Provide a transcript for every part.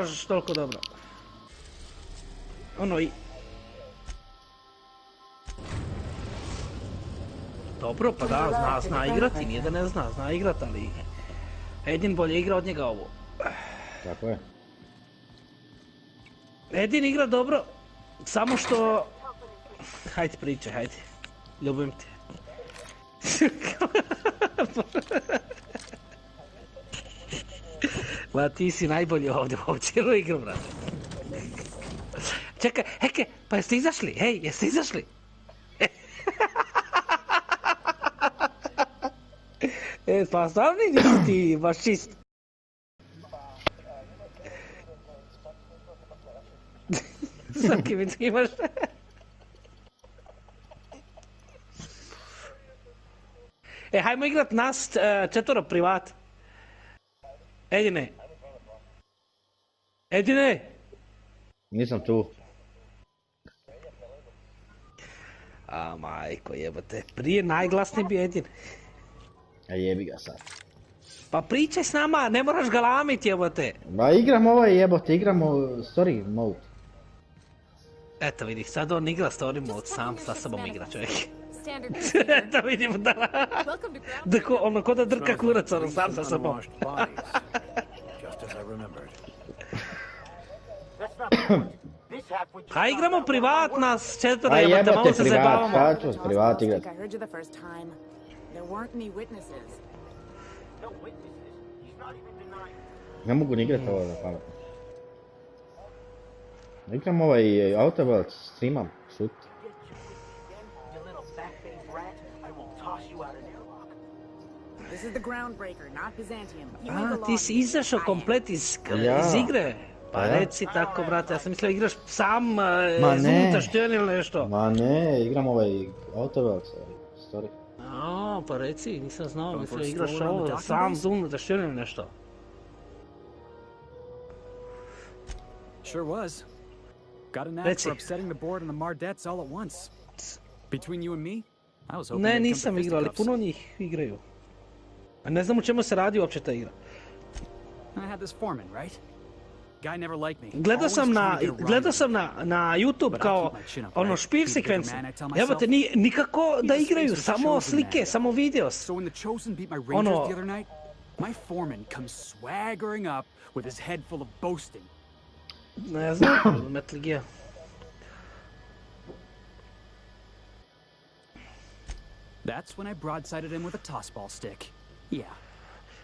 baš toliko dobro. Ono i... Dobro, pa da, zna igrati, nije da ne zna igrati, ali... Edin bolje igra od njega ovo. Tako je. Edin igra dobro, samo što... Hajde pričaj, hajde. Ljubim te. Ma ti si najbolji ovdje u cijelu igru, brate. Čekaj, heke, pa jeste izašli? Hej, jeste izašli? Pa stvarno nisi ti baš čist. Svaki mi ti imaš. Hajmo igrat nas četvoro privat. Edine. Edine! Nisam tu. A majko jebote, prije najglasniji bi Edin. A jebi ga sad. Pa pričaj s nama, ne moraš galamit jebote. Ba igram ovaj jebote, igramo story mode. Eto vidi, sad on igra story mode, sam sa sobom igra čovjek. Eto vidim da... Ono ko da drka kurac, ono sam sa sobom. Ha igramo privat nas četvora jebate, malo se zabavamo. A jebate privat, sad ću privat igrat. Ne mogu ni igrat ovo da pamet. Igram ovaj Autobelt, streamam, šut. A, ti si izašao komplet iz igre? Pa reci tako, brate, ja sam mislio igraš sam iznutra štjeni ili nešto. Ma ne, igram ovaj Autobelt, story. A, pa reci, nisam znao, mislio igraš ovo sam iznutra štjeni ili nešto. Sure was. Got an act for upsetting the board and the Mardettes all at once. Between you and me, I was hoping ne, nisam igrao, ali puno njih igraju. A ne znam u čemu se radi uopće ta igra. I had this foreman, right? Guy never liked me. Gledao sam na YouTube kao ono špil sekvencu. Evo te nikako da igraju, samo slike, samo videos. Ono... My foreman comes swaggering up with his head full of boasting. Ne znam, Metal Gear. That's when I broadsided him with a tossball stick. Yeah.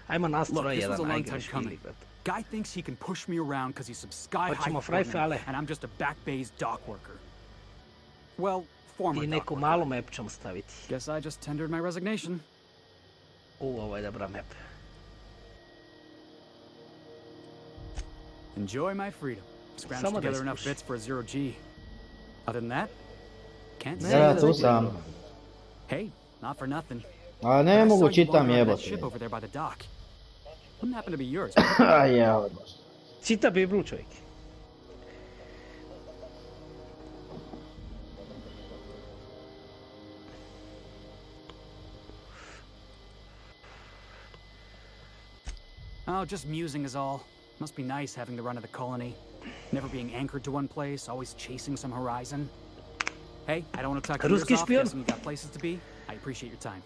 Ajmo nastroj jedan najgraš ili. Guy thinks he can push me around because he's some sky-high foreman and I'm just a back bay's dock worker. Well, former dock neku malu map ćemo staviti. Guess I just tendered my resignation. Ovo je dobra map. Enjoy my freedom. Scrounged together enough bits for a 0G. Other than that, can't say ja tu sam. Hey, not for nothing. A ne mogu čitam jebote. Wouldn't happen to be yours. Ja, odbaš. Čita Biblu čovjek. Oh, just musing is all. Must be nice having the run of the colony. Never being anchored to one place, always chasing some horizon. Hey, I don't want to talk your ears off, guessing you got places to be. I appreciate your time.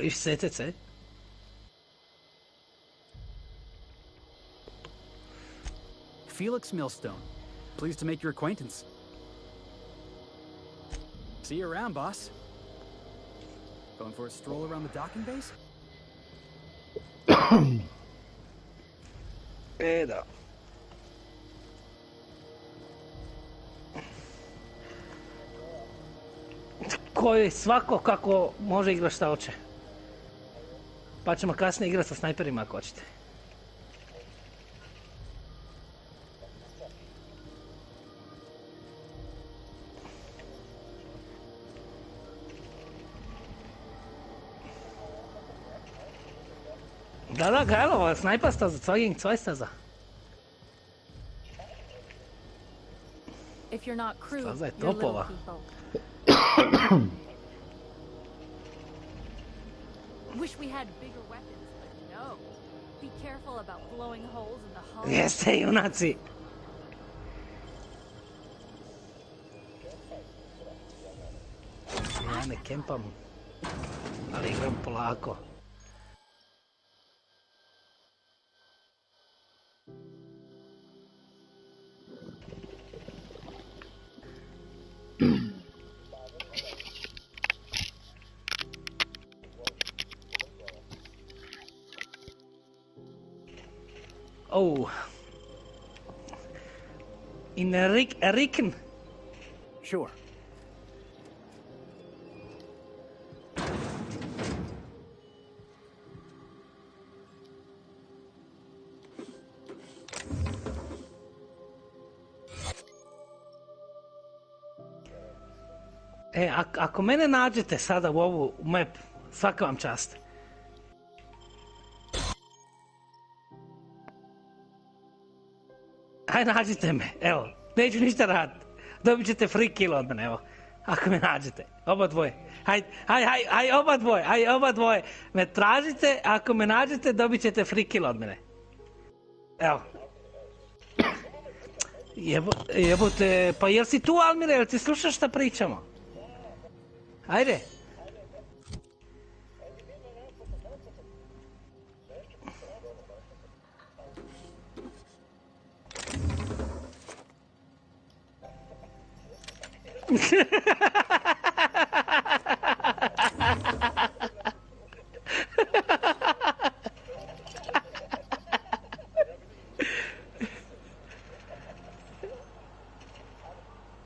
Iš setece. Felix Millstone. Pleased to make your acquaintance. See you around, boss. Going for a stroll around the docking base? Da. Koji svako kako može igrati šta hoće. Pa ćemo kasnije igrati sa snajperima ako hoćete. Da, geilo, Sniperstaza, 2 gegen 2 Staza. If you're not crew, Staza je you're little topova. people. Wish we had bigger weapons, but no. Jeste, junaci. Ja ne kempam, ali igram polako. Oh. In Ricken. Sure. Ako mene nađete sada u ovu map, svaka vam čast. Aj nađite me, evo, neću ništa raditi. Dobit ćete free kill od mene, evo. Ako me nađete, oba dvoje. Aj, oba dvoje. Me tražite, ako me nađete, dobit ćete free kill od mene. Evo. Jebote, pa jel si tu, Almire, jel ti slušaš šta pričamo? Ajde.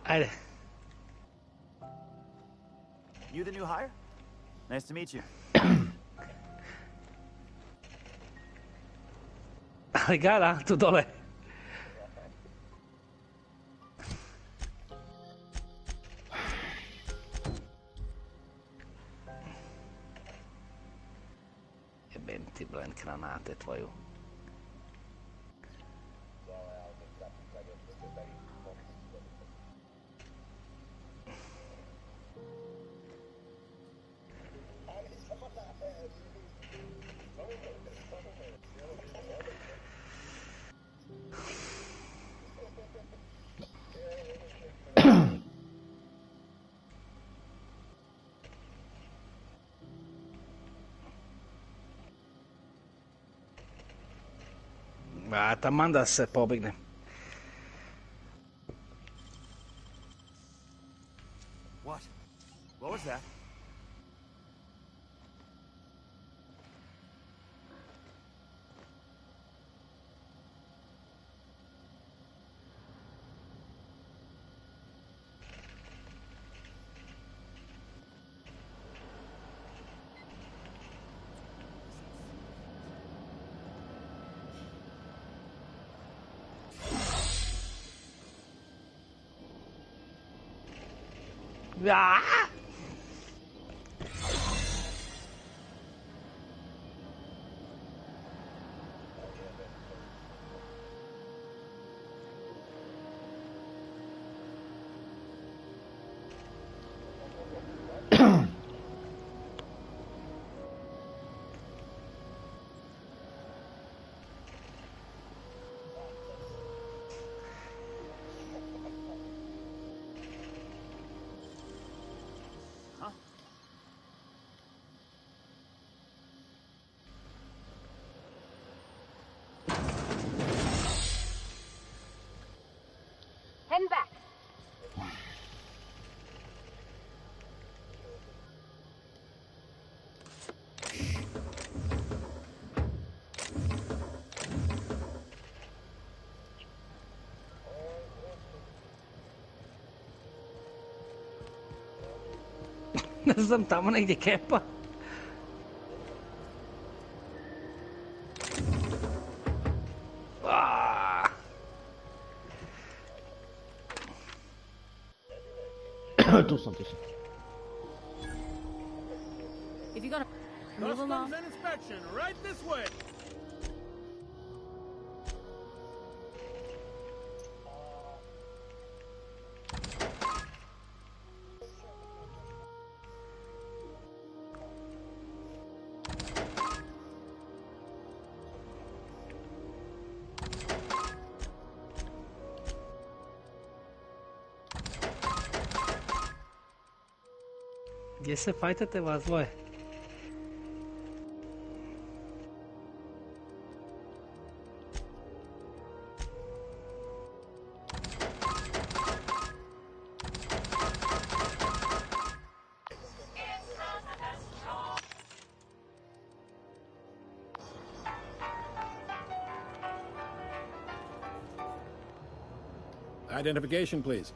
Ajde. You the new hire? Nice to meet you. Ali gara, tu dole. Jebem ti blend granate tvoju. Taman da se pobigne. What? What was that? Ah! Heading back. Ne znam, tamo negdje kepa. Tu sam. If you're gonna move along. Customs and inspection, right this way. Gdje se fajtate vas dvoje? Identification, please.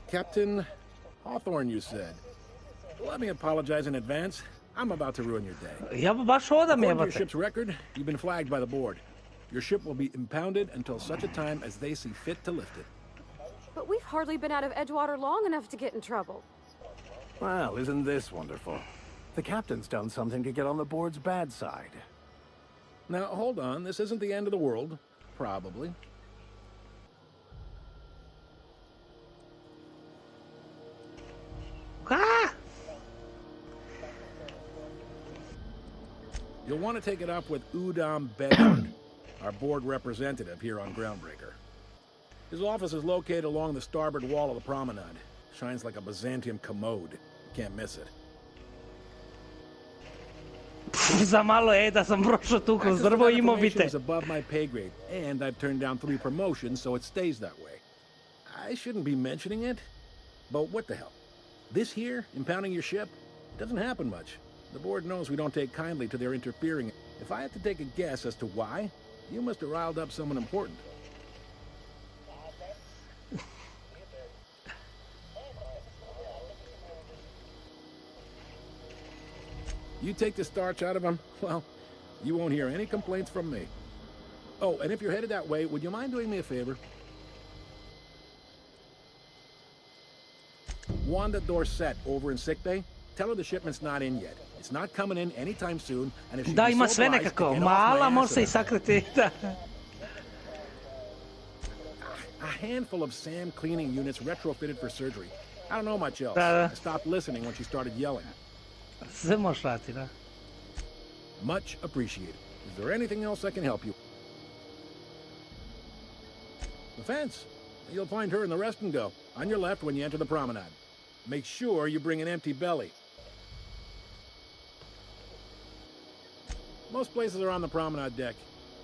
Captain Hawthorne, you said. Let me apologize in advance. I'm about to ruin your day. Ja, baš odam According to your jebate. ship's record, you've been flagged by the board. Your ship will be impounded until such a time as they see fit to lift it. But we've hardly been out of Edgewater long enough to get in trouble. Well, isn't this wonderful? The captain's done something to get on the board's bad side. Now, hold on. This isn't the end of the world. Probably. Ah! You'll want to take it up with Udom Bedard, our board representative here on Groundbreaker. His office is located along the starboard wall of the promenade. Shines like a Byzantium commode. You can't miss it. Za malo je da sam prošao tu kroz drvo i imao bite. Is above my pay grade, and I've turned down 3 promotions, so it stays that way. I shouldn't be mentioning it, but what the hell? This here, impounding your ship, doesn't happen much. The board knows we don't take kindly to their interfering. If I had to take a guess as to why, you must have riled up someone important. You take the starch out of them, well, you won't hear any complaints from me. Oh, and if you're headed that way, would you mind doing me a favor? Wanda Dorset over in sickbay, tell her the shipment's not in yet. It's not coming in anytime soon, and if she Da, ima so sve obliged to nekako. get off Mala my može ass se i and- sakriti. Da. A handful of SAM cleaning units retrofitted for surgery. I don't know much else. Da, da. I stopped listening when she started yelling. Sve možeš raditi, da. Much appreciated. Is there anything else I can help you? The fence. You'll find her in the rest and go, on your left when you enter the promenade. Make sure you bring an empty belly. Most places are on the promenade deck.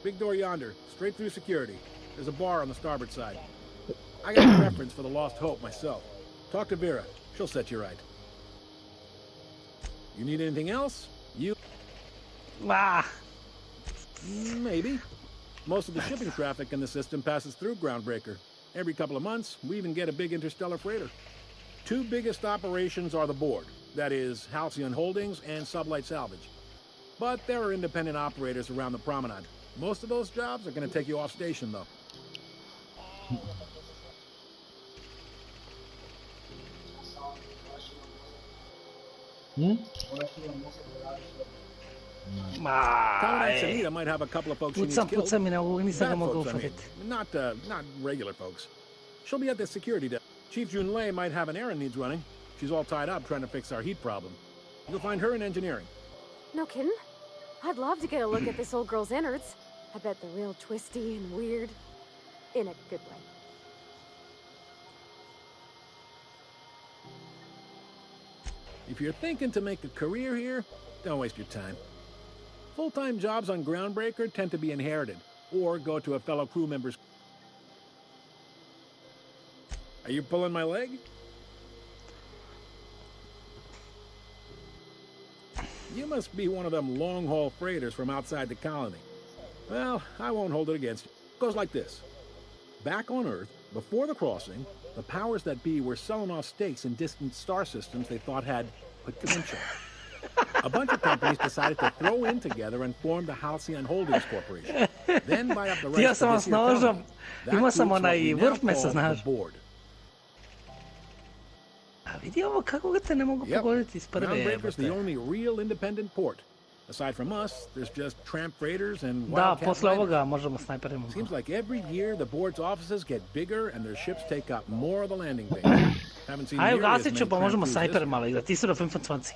Big door yonder, straight through security. There's a bar on the starboard side. I got a preference for the Lost Hope myself. Talk to Vera. She'll set you right. You need anything else? Ah. Maybe. Most of the shipping traffic in the system passes through Groundbreaker. Every couple of months, we even get a big interstellar freighter. 2 biggest operations are the board. That is, Halcyon Holdings and Sublight Salvage. But there are independent operators around the promenade. Most of those jobs are going to take you off station, though. Commandant Sanita might have a couple of folks she needs killed. Pucam i na ovog, nisam ga Bad mogao folks, I mean. uhvatiti. Not regular folks. She'll be at the security desk. Chief Jun Lei might have an errand needs running. She's all tied up trying to fix our heat problem. You'll find her in engineering. No kidding? I'd love to get a look at this old girl's innards. I bet they're real twisty and weird. In a good way. If you're thinking to make a career here, don't waste your time. Full-time jobs on Groundbreaker tend to be inherited, or go to a fellow crew member's... Are you pulling my leg? You must be one of them long-haul freighters from outside the colony. Well, I won't hold it against you. It goes like this. Back on Earth, before the crossing, the powers that be were selling off stakes in distant star systems they thought had potential. A bunch of companies decided to throw in together and form the Halcyon Holdings Corporation. Then buy up the Htio rest sam of vas this here nožom. company. That Imao sam group's what onaj we now vrh mesa, call znaš. the board. A vidi ovo kako ga te ne mogu pogoditi iz prve Groundbreaker's the jebote. only real independent port. Aside from us, there's just tramp freighters and Da, wildcat posle liners. ovoga možemo snajperima. Seems like every year the board's offices get bigger and their ships take up more of the landing base. Haven't seen Ajde, nearly as ugasit ću many pa tramp možemo crews this snajperima year. igrati. Ti su da 25.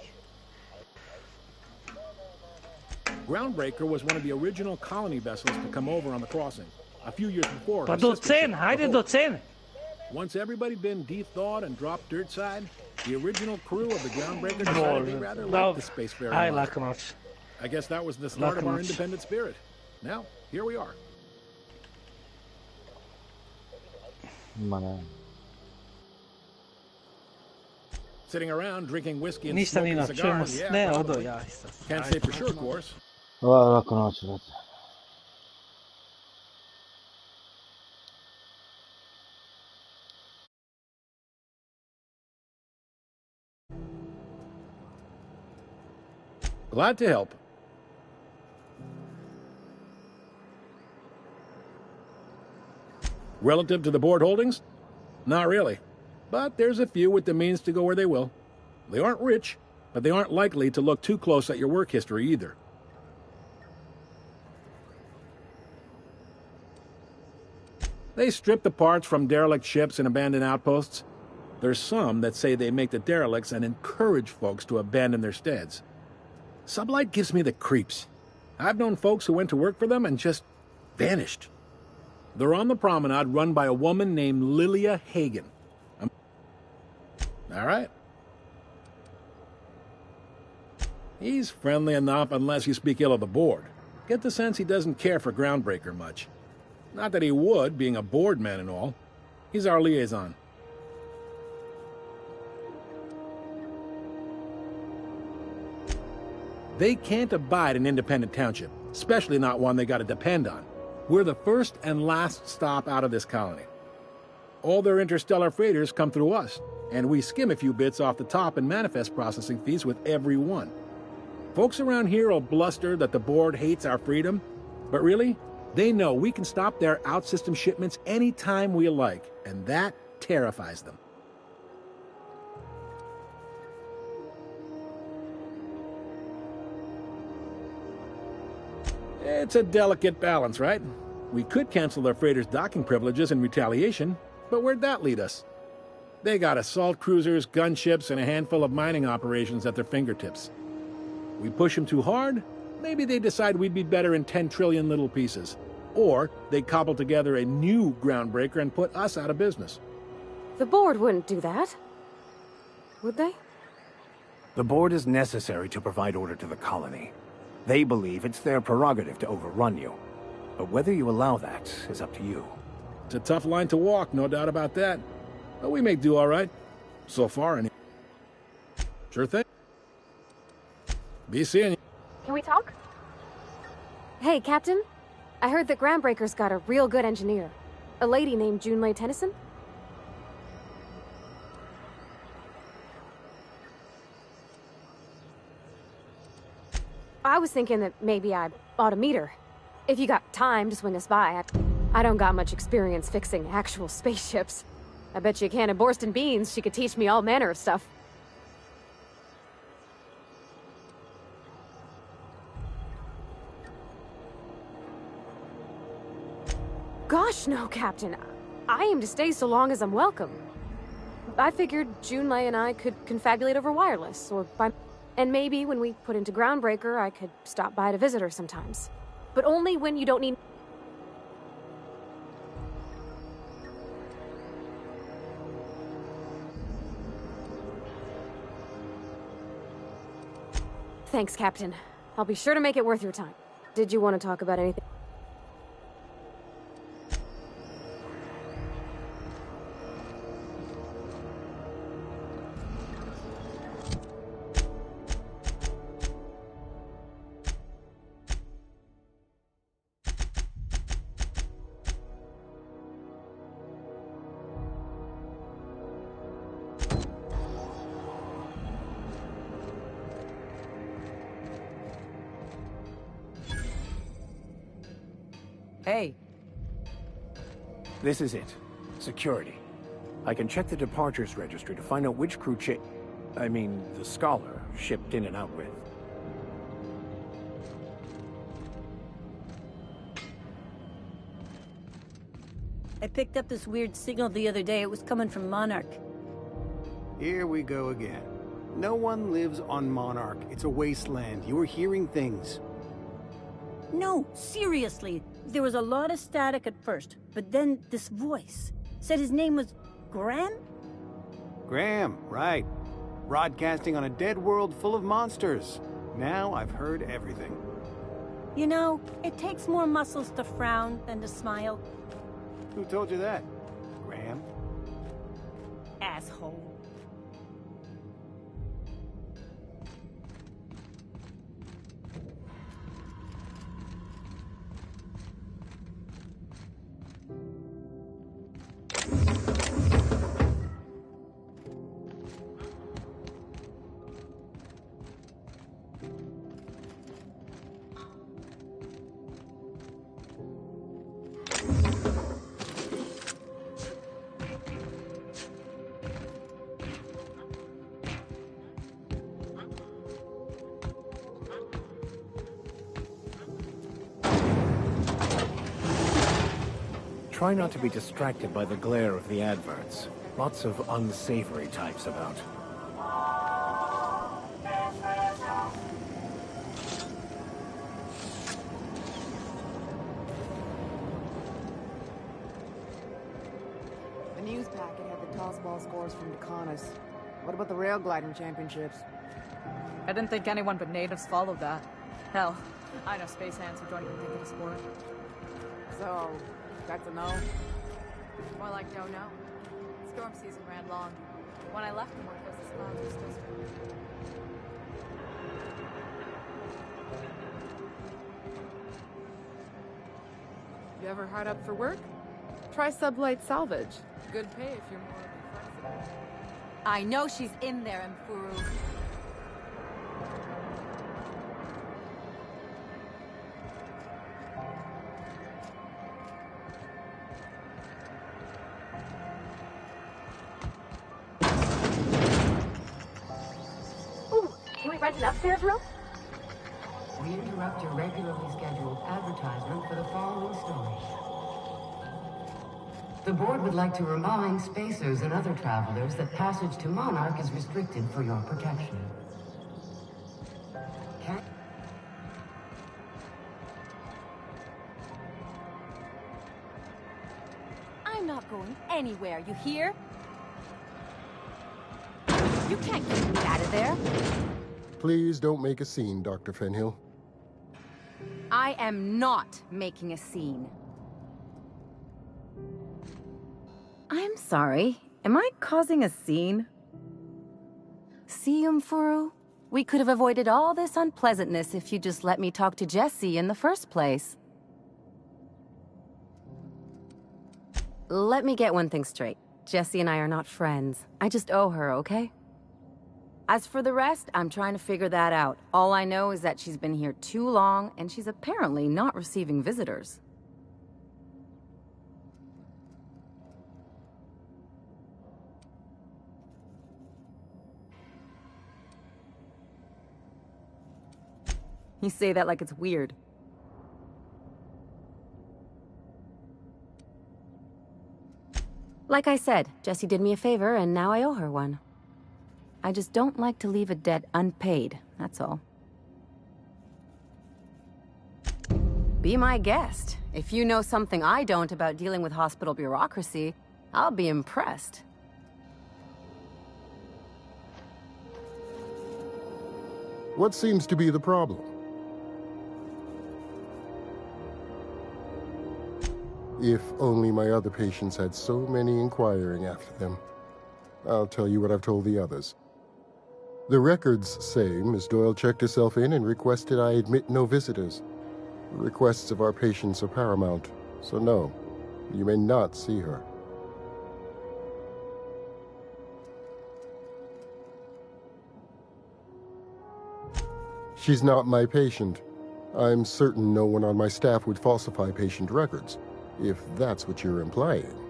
Groundbreaker was one of the original colony vessels to come over on the crossing. A few years before. Pa do cene, hajde do cene. Once everybody been de-thawed and dropped dirt side, the original crew of the Groundbreaker decided they rather liked the spacefaring. I guess that was the start of our independent spirit. Now, here we are. Sitting around drinking whiskey and smoking cigars. Yeah, can't say for sure, of course. Glad to help. Relative to the board holdings? Not really. But there's a few with the means to go where they will. They aren't rich, but they aren't likely to look too close at your work history either. They strip the parts from derelict ships and abandoned outposts. There's some that say they make the derelicts and encourage folks to abandon their steads. Sublight gives me the creeps. I've known folks who went to work for them and just vanished. They're on the promenade run by a woman named Lilia Hagen. All right. He's friendly enough unless you speak ill of the board. Get the sense he doesn't care for Groundbreaker much. Not that he would, being a board man and all. He's our liaison. They can't abide an independent township, especially not one they gotta depend on. We're the first and last stop out of this colony. All their interstellar freighters come through us, and we skim a few bits off the top and manifest processing fees with every one. Folks around here will bluster that the board hates our freedom, but really, they know we can stop their out-system shipments anytime we like, and that terrifies them. It's a delicate balance, right? We could cancel their freighters' docking privileges in retaliation, but where'd that lead us? They got assault cruisers, gunships, and a handful of mining operations at their fingertips. We push them too hard, maybe they decide we'd be better in 10 trillion little pieces. Or they cobble together a new Groundbreaker and put us out of business. The board wouldn't do that, would they? The board is necessary to provide order to the colony. They believe it's their prerogative to overrun you. But whether you allow that is up to you. It's a tough line to walk, no doubt about that. But we may do all right. So far, anyway. Sure thing. Be seeing you. Can we talk? Hey, Captain. I heard that Groundbreaker's got a real good engineer. A lady named Junlei Tennyson. I was thinking that maybe I ought to meet her. If you got time to swing us by, I don't got much experience fixing actual spaceships. I bet you a can of Borston beans she could teach me all manner of stuff. Gosh, no, Captain. I aim to stay so long as I'm welcome. I figured Junlei and I could confabulate over wireless, or by... And maybe when we put into Groundbreaker, I could stop by to visit her sometimes. But only when you don't need... Thanks, Captain. I'll be sure to make it worth your time. Did you want to talk about anything? Hey. This is it. Security. I can check the departures registry to find out which crew the Scholar shipped in and out with. I picked up this weird signal the other day. It was coming from Monarch. Here we go again. No one lives on Monarch. It's a wasteland. You're hearing things. No, seriously. There was a lot of static at first, but then this voice said his name was Graham? Graham, right. Broadcasting on a dead world full of monsters. Now I've heard everything. You know, it takes more muscles to frown than to smile. Who told you that? Graham? Asshole. Try not to be distracted by the glare of the adverts. Lots of unsavory types about. The news packet had the tossball scores from Decanas. What about the rail gliding championships? I didn't think anyone but natives followed that. Hell, I know space hands who don't even think of the sport. So, that's a no? More like don't know. Storm season ran long. When I left, the more close the clouds were still spring. You ever hard up for work? Try sublight salvage. Good pay if you're more flexible. I know she's in there, Mfuru. Can we rent an upstairs room? We interrupt your regularly scheduled advertisement for the following story. The board would like to remind spacers and other travelers that passage to Monarch is restricted for your protection. I'm not going anywhere, you hear? You can't get me out of there. Please don't make a scene, Dr. Fenhill. I am not making a scene. I'm sorry. Am I causing a scene? See, Mfuru? We could have avoided all this unpleasantness if you just let me talk to Jessie in the first place. Let me get one thing straight. Jessie and I are not friends. I just owe her, okay? As for the rest, I'm trying to figure that out. All I know is that she's been here too long, and she's apparently not receiving visitors. You say that like it's weird. Like I said, Jessie did me a favor, and now I owe her one. I just don't like to leave a debt unpaid, that's all. Be my guest. If you know something I don't about dealing with hospital bureaucracy, I'll be impressed. What seems to be the problem? If only my other patients had so many inquiring after them. I'll tell you what I've told the others. The records say Miss Doyle checked herself in and requested I admit no visitors. The requests of our patients are paramount, so no, you may not see her. She's not my patient. I'm certain no one on my staff would falsify patient records, if that's what you're implying.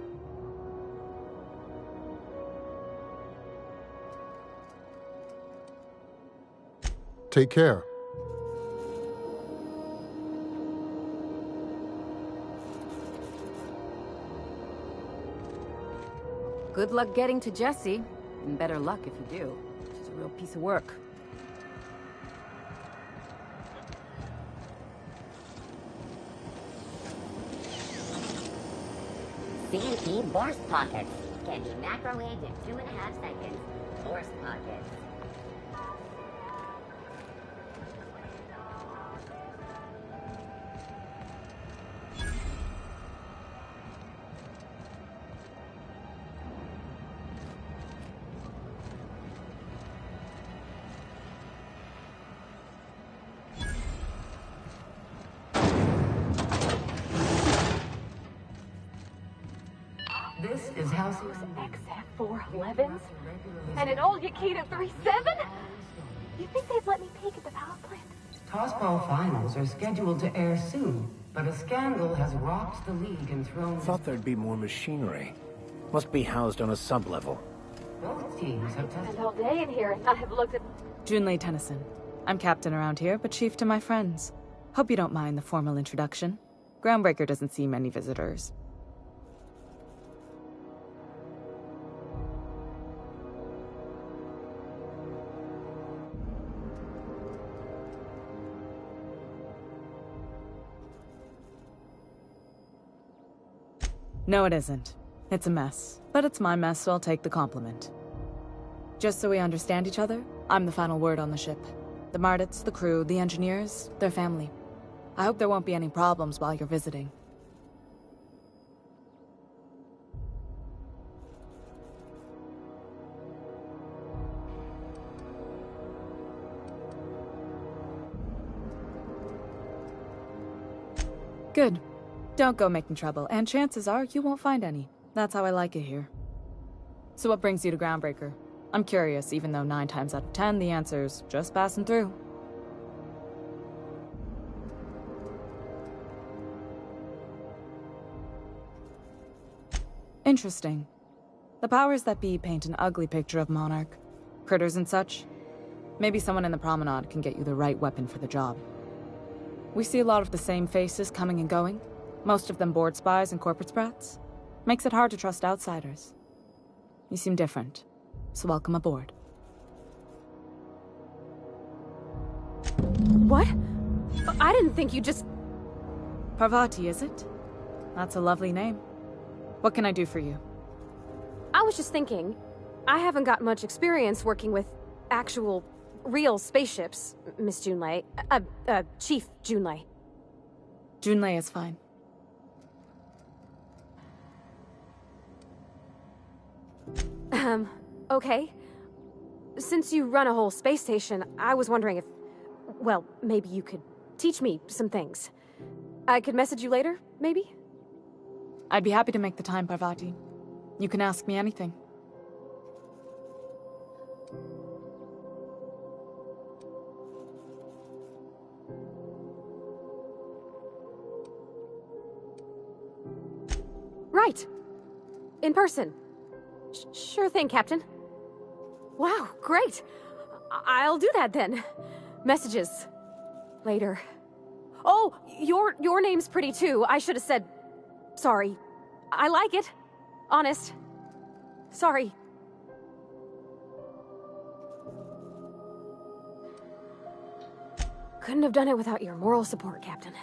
Take care. Good luck getting to Jessie, and better luck if you do. She's a real piece of work. CNT burst pockets. Can be macrowaved in 2.5 seconds. Burst pockets. This is House XF411s? And an old Yakita 37? You think they'd let me peek at the power plant? Tossball finals are scheduled to air soon, but a scandal has rocked the league and thrown... Thought there'd be more machinery. Must be housed on a sub-level. Both teams have tested... Spent all day in here and I have looked at... Junlei Tennyson. I'm captain around here, but chief to my friends. Hope you don't mind the formal introduction. Groundbreaker doesn't see many visitors. No, it isn't. It's a mess. But it's my mess, so I'll take the compliment. Just so we understand each other, I'm the final word on the ship. The Mardits, the crew, the engineers, their family. I hope there won't be any problems while you're visiting. Good. Don't go making trouble, and chances are you won't find any. That's how I like it here. So what brings you to Groundbreaker? I'm curious, even though 9 times out of 10 the answer's just passing through. Interesting. The powers that be paint an ugly picture of Monarch. Critters and such. Maybe someone in the promenade can get you the right weapon for the job. We see a lot of the same faces coming and going. Most of them board spies and corporate sprats. Makes it hard to trust outsiders. You seem different, so welcome aboard. What? I didn't think you just... Parvati, is it? That's a lovely name. What can I do for you? I was just thinking, I haven't got much experience working with actual, real spaceships, Miss Junlei. Chief Junlei. Junlei is fine. Okay. Since you run a whole space station, I was wondering if... Well, maybe you could teach me some things. I could message you later, maybe? I'd be happy to make the time, Parvati. You can ask me anything. Right. In person. Sure thing, Captain. Wow, great. I'll do that then. Messages. Later. Oh, your name's pretty too. I should have said... Sorry. I like it. Honest. Sorry. Couldn't have done it without your moral support, Captain.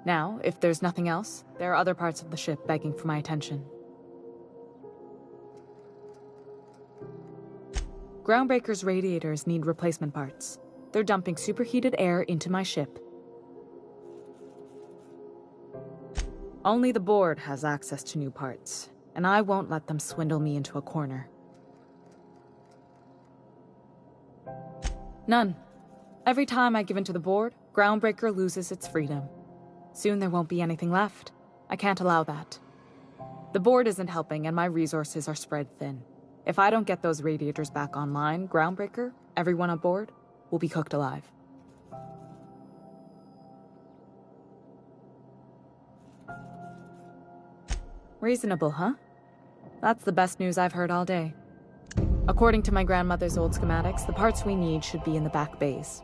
Now, if there's nothing else, there are other parts of the ship begging for my attention. Groundbreaker's radiators need replacement parts. They're dumping superheated air into my ship. Only the board has access to new parts, and I won't let them swindle me into a corner. None. Every time I give in to the board, Groundbreaker loses its freedom. Soon there won't be anything left. I can't allow that. The board isn't helping, and my resources are spread thin. If I don't get those radiators back online, Groundbreaker, everyone aboard, will be cooked alive. Reasonable, huh? That's the best news I've heard all day. According to my grandmother's old schematics, the parts we need should be in the back bays.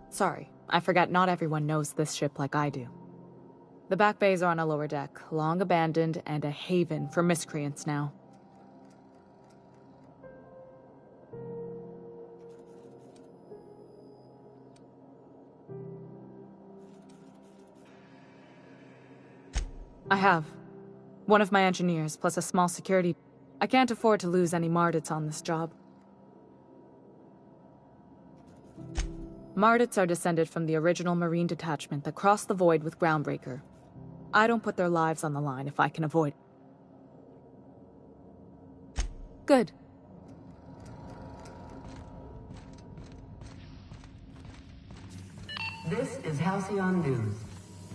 Sorry, I forgot not everyone knows this ship like I do. The back bays are on a lower deck, long abandoned and a haven for miscreants now. I have. One of my engineers, plus a small security. I can't afford to lose any Mardits on this job. Mardits are descended from the original Marine detachment that crossed the void with Groundbreaker. I don't put their lives on the line if I can avoid it. Good. This is Halcyon News.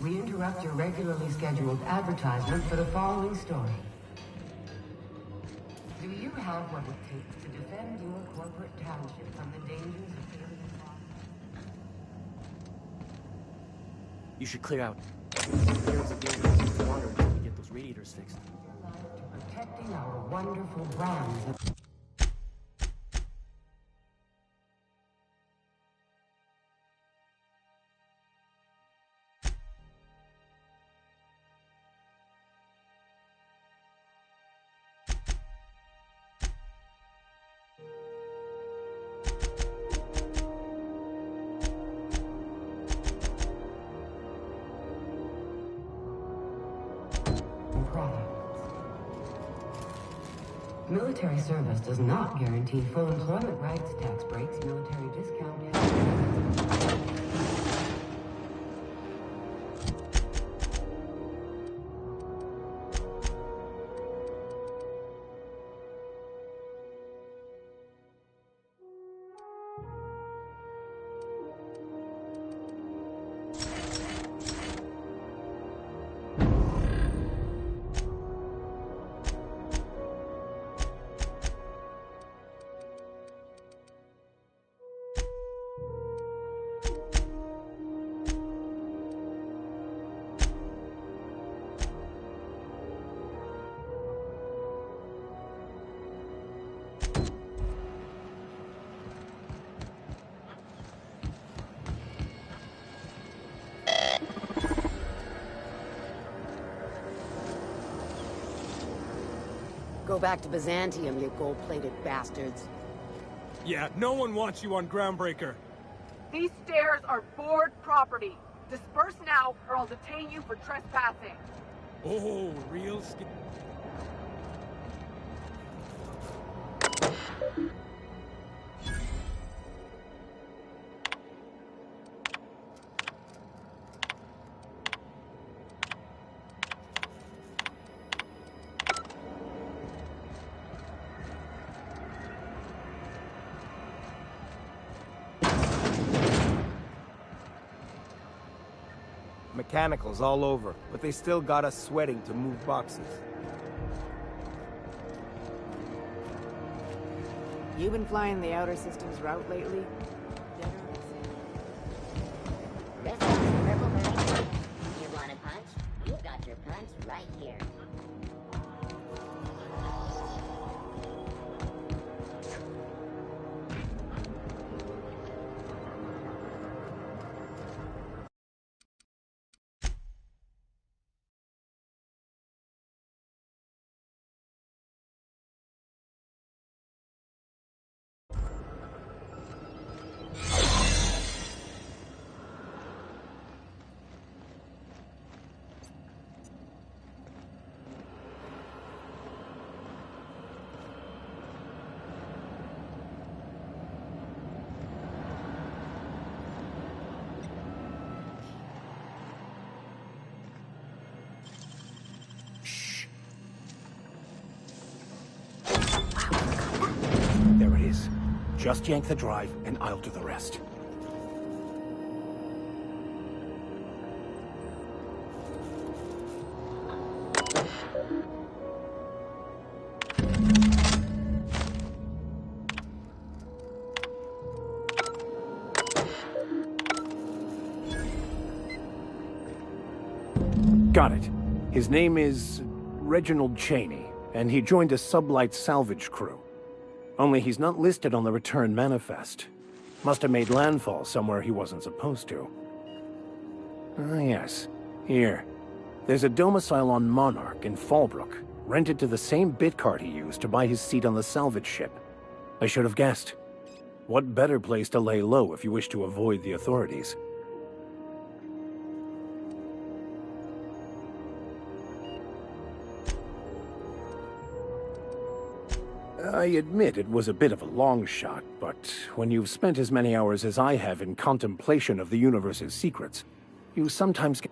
We interrupt your regularly scheduled advertisement for the following story. Do you have what it takes to defend your corporate township from the dangers of alien life? You should clear out. There's a danger of water until we get those radiators fixed. Protecting our wonderful brands of... Military service does not guarantee full employment rights, tax breaks, military discount, Go back to Byzantium, you gold-plated bastards. Yeah, no one wants you on Groundbreaker. These stairs are board property. Disperse now, or I'll detain you for trespassing. Oh, real skin. Mechanicals all over, but they still got us sweating to move boxes. You been flying the Outer Systems route lately? This is Purple Marine Punch. You want a punch? You got your punch right here. There it is. Just yank the drive, and I'll do the rest. Got it. His name is Reginald Cheney, and he joined a sublight salvage crew. Only he's not listed on the return manifest. Must have made landfall somewhere he wasn't supposed to. Ah, yes. Here. There's a domicile on Monarch in Fallbrook, rented to the same bit card he used to buy his seat on the salvage ship. I should have guessed. What better place to lay low if you wish to avoid the authorities? I admit it was a bit of a long shot, but when you've spent as many hours as I have in contemplation of the universe's secrets, you sometimes get...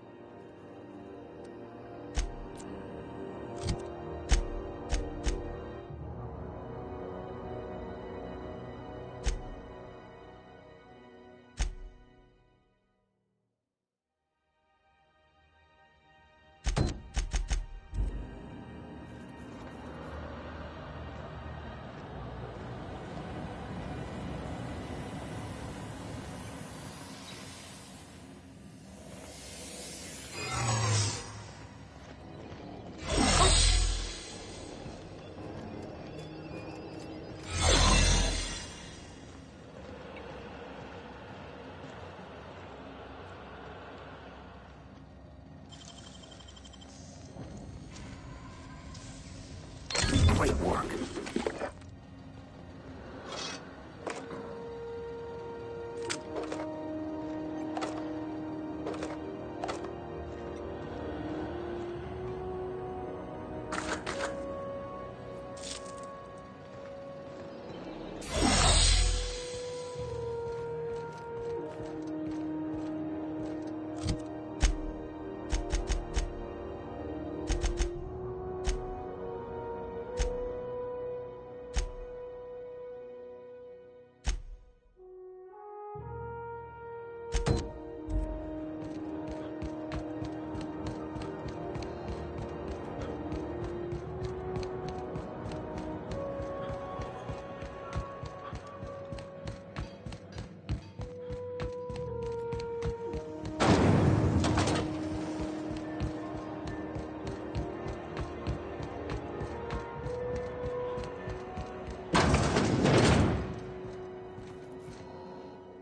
Great work.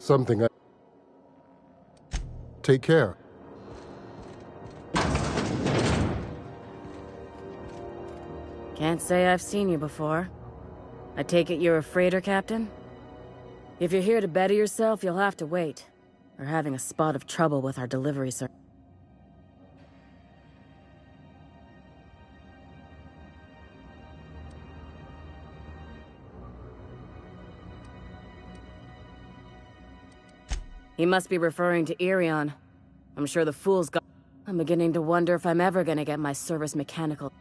Something I... Take care. Can't say I've seen you before. I take it you're a freighter captain? If you're here to better yourself, you'll have to wait. We're having a spot of trouble with our delivery service. He must be referring to Irion. I'm sure the fool's got... I'm beginning to wonder if I'm ever gonna get my service mechanical...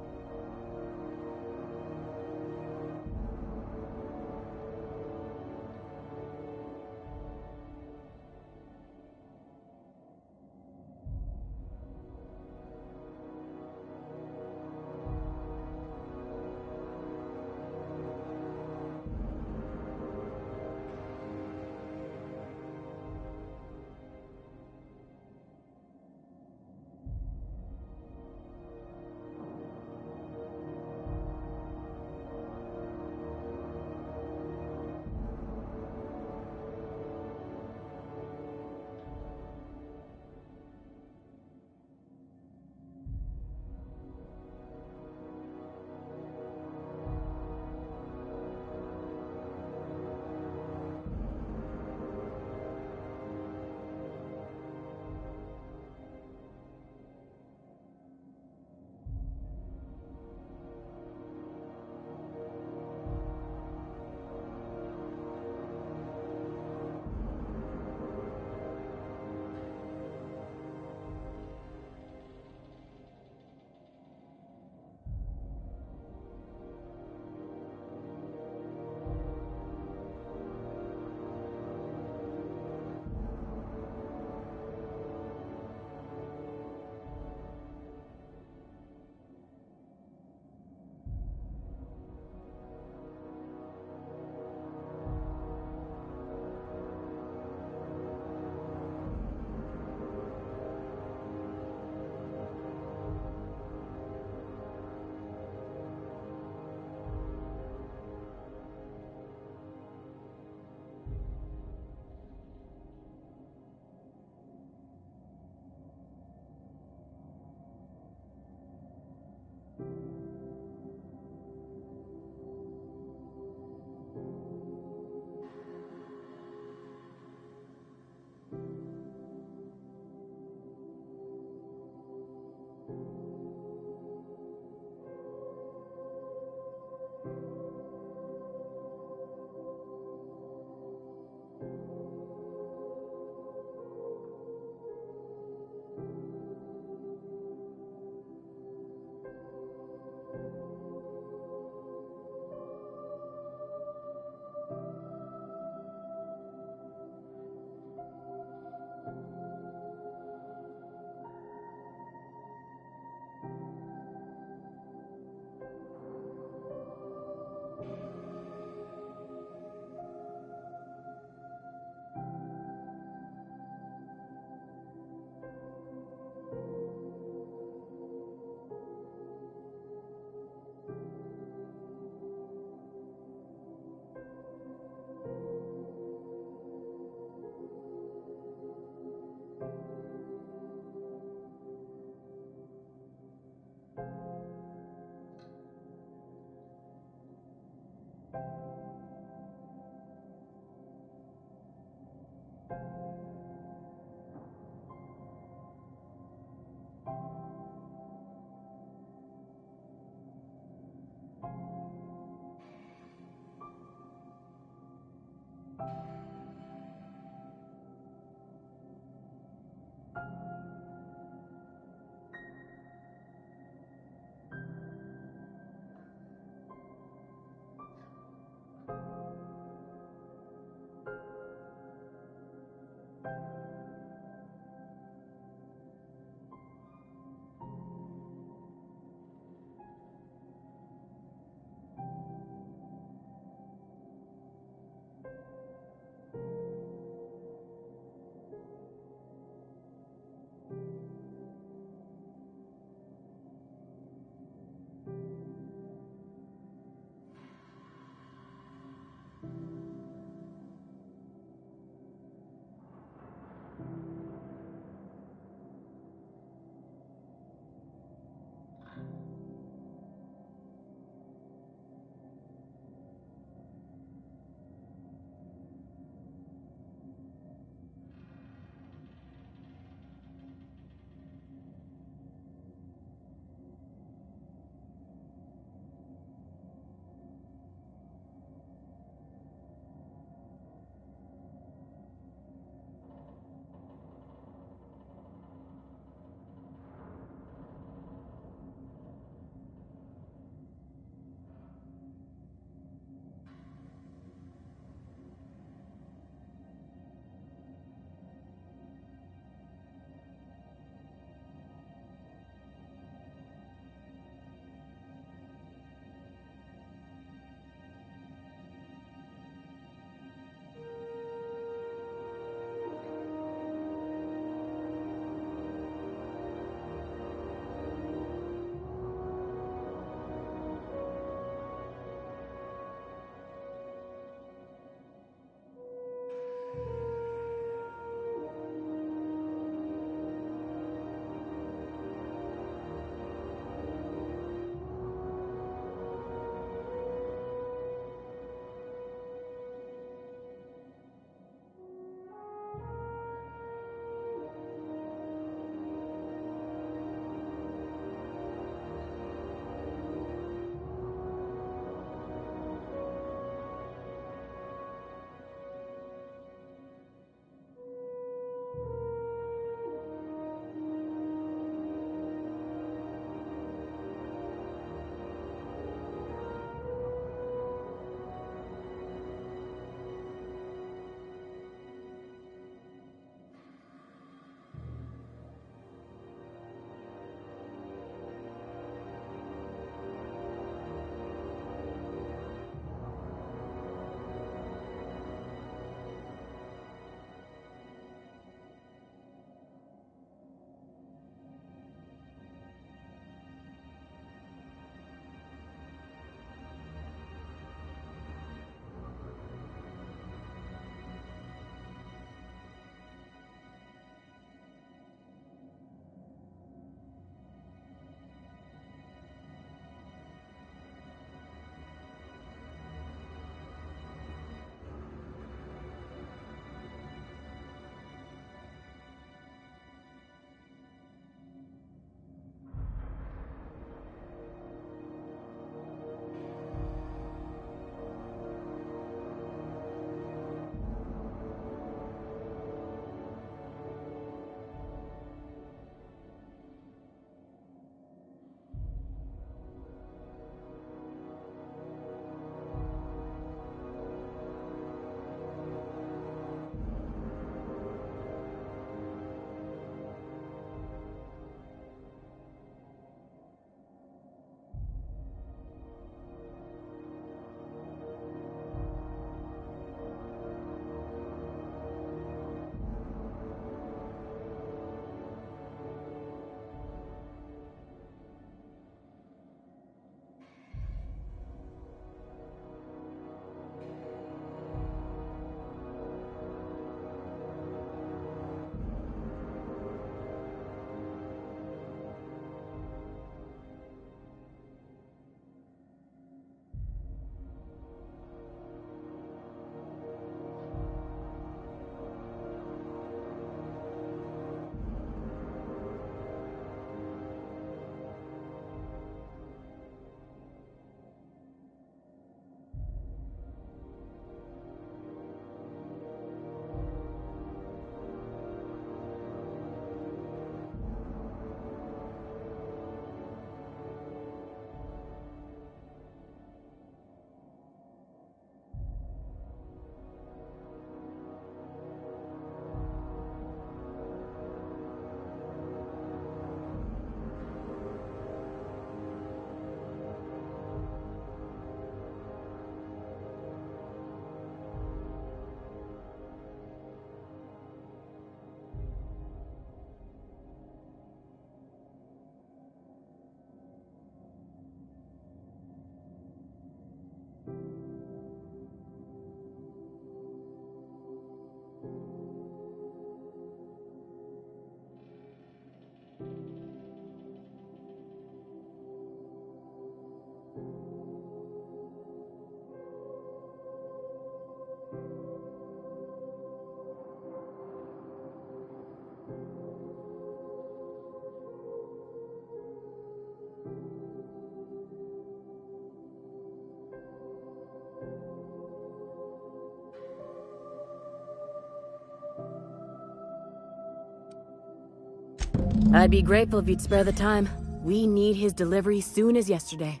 I'd be grateful if you'd spare the time. We need his delivery soon as yesterday.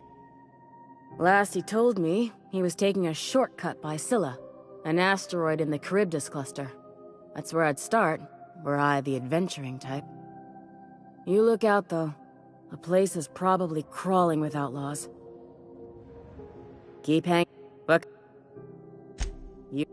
Last he told me, he was taking a shortcut by Scylla, an asteroid in the Charybdis cluster. That's where I'd start, were I the adventuring type. You look out, though. The place is probably crawling with outlaws. Keep hanging. Look. You.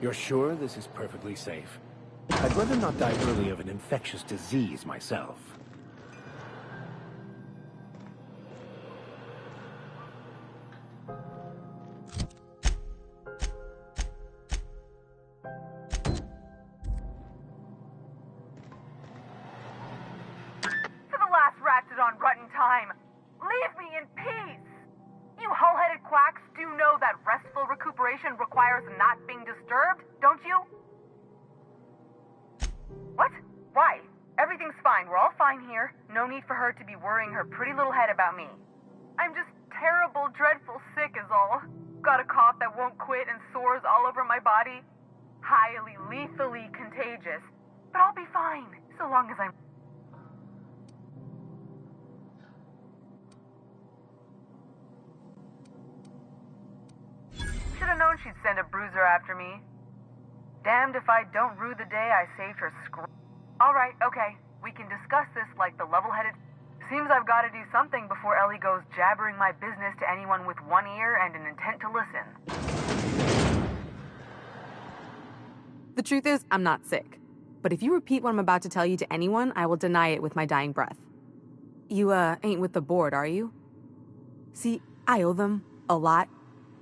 You're sure this is perfectly safe? I'd rather not die early of an infectious disease myself. For the last ratchet on rotten time, leave me in peace! You hull-headed quacks do know that restful recuperation requires not being disturbed, don't you? What? Why? Everything's fine. We're all fine here. No need for her to be worrying her pretty little head about me. I'm just terrible, dreadful sick is all. Got a cough that won't quit and sores all over my body. Highly, lethally contagious. But I'll be fine, so long as I'm... Should've known she'd send a bruiser after me. Damned if I don't rue the day I saved her Alright, okay. We can discuss this like the level-headed... Seems I've got to do something before Ellie goes jabbering my business to anyone with one ear and an intent to listen. The truth is, I'm not sick. But if you repeat what I'm about to tell you to anyone, I will deny it with my dying breath. You, ain't with the board, are you? See, I owe them a lot.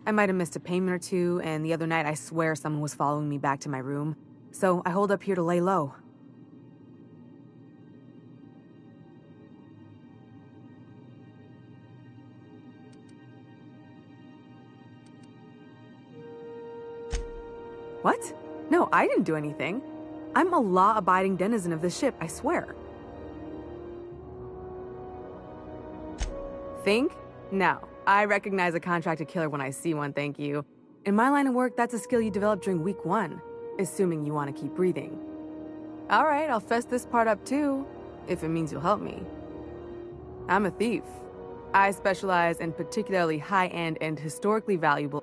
I might have missed a payment or two, and the other night I swear someone was following me back to my room. So I hold up here to lay low. What? No, I didn't do anything. I'm a law-abiding denizen of this ship, I swear. Think? No. I recognize a contracted killer when I see one, thank you. In my line of work, that's a skill you develop during week 1, assuming you want to keep breathing. Alright, I'll fess this part up too, if it means you'll help me. I'm a thief. I specialize in particularly high-end and historically valuable.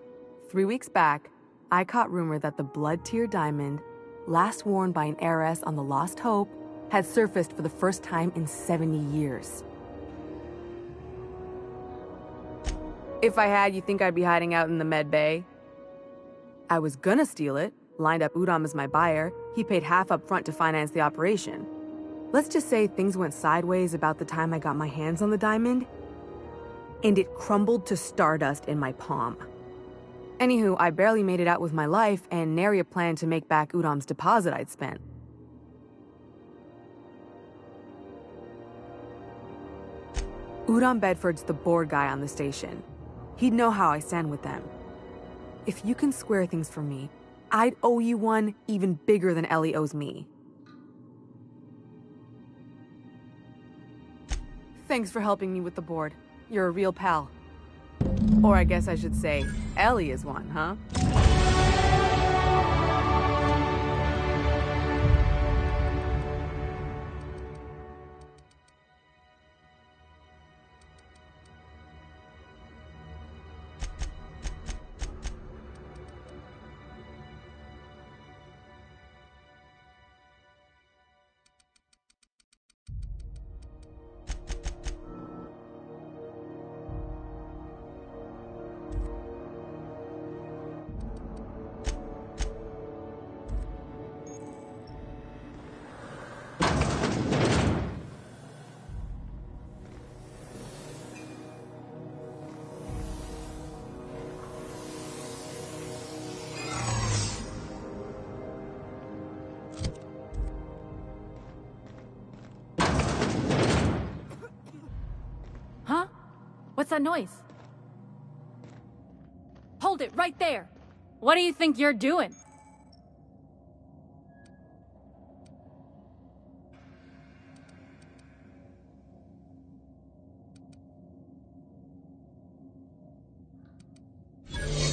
3 weeks back, I caught rumor that the blood-tier diamond, last worn by an heiress on the Lost Hope, had surfaced for the first time in 70 years. If I had, you think I'd be hiding out in the med bay? I was gonna steal it, lined up Udom as my buyer. He paid half up front to finance the operation. Let's just say things went sideways about the time I got my hands on the diamond, and it crumbled to stardust in my palm. Anywho, I barely made it out with my life, and nary a plan to make back Udom's deposit I'd spent. Udom Bedford's the board guy on the station. He'd know how I stand with them. If you can square things for me, I'd owe you one even bigger than Ellie owes me. Thanks for helping me with the board. You're a real pal. Or I guess I should say, Ellie is one, huh? What's that noise? Hold it right there! What do you think you're doing?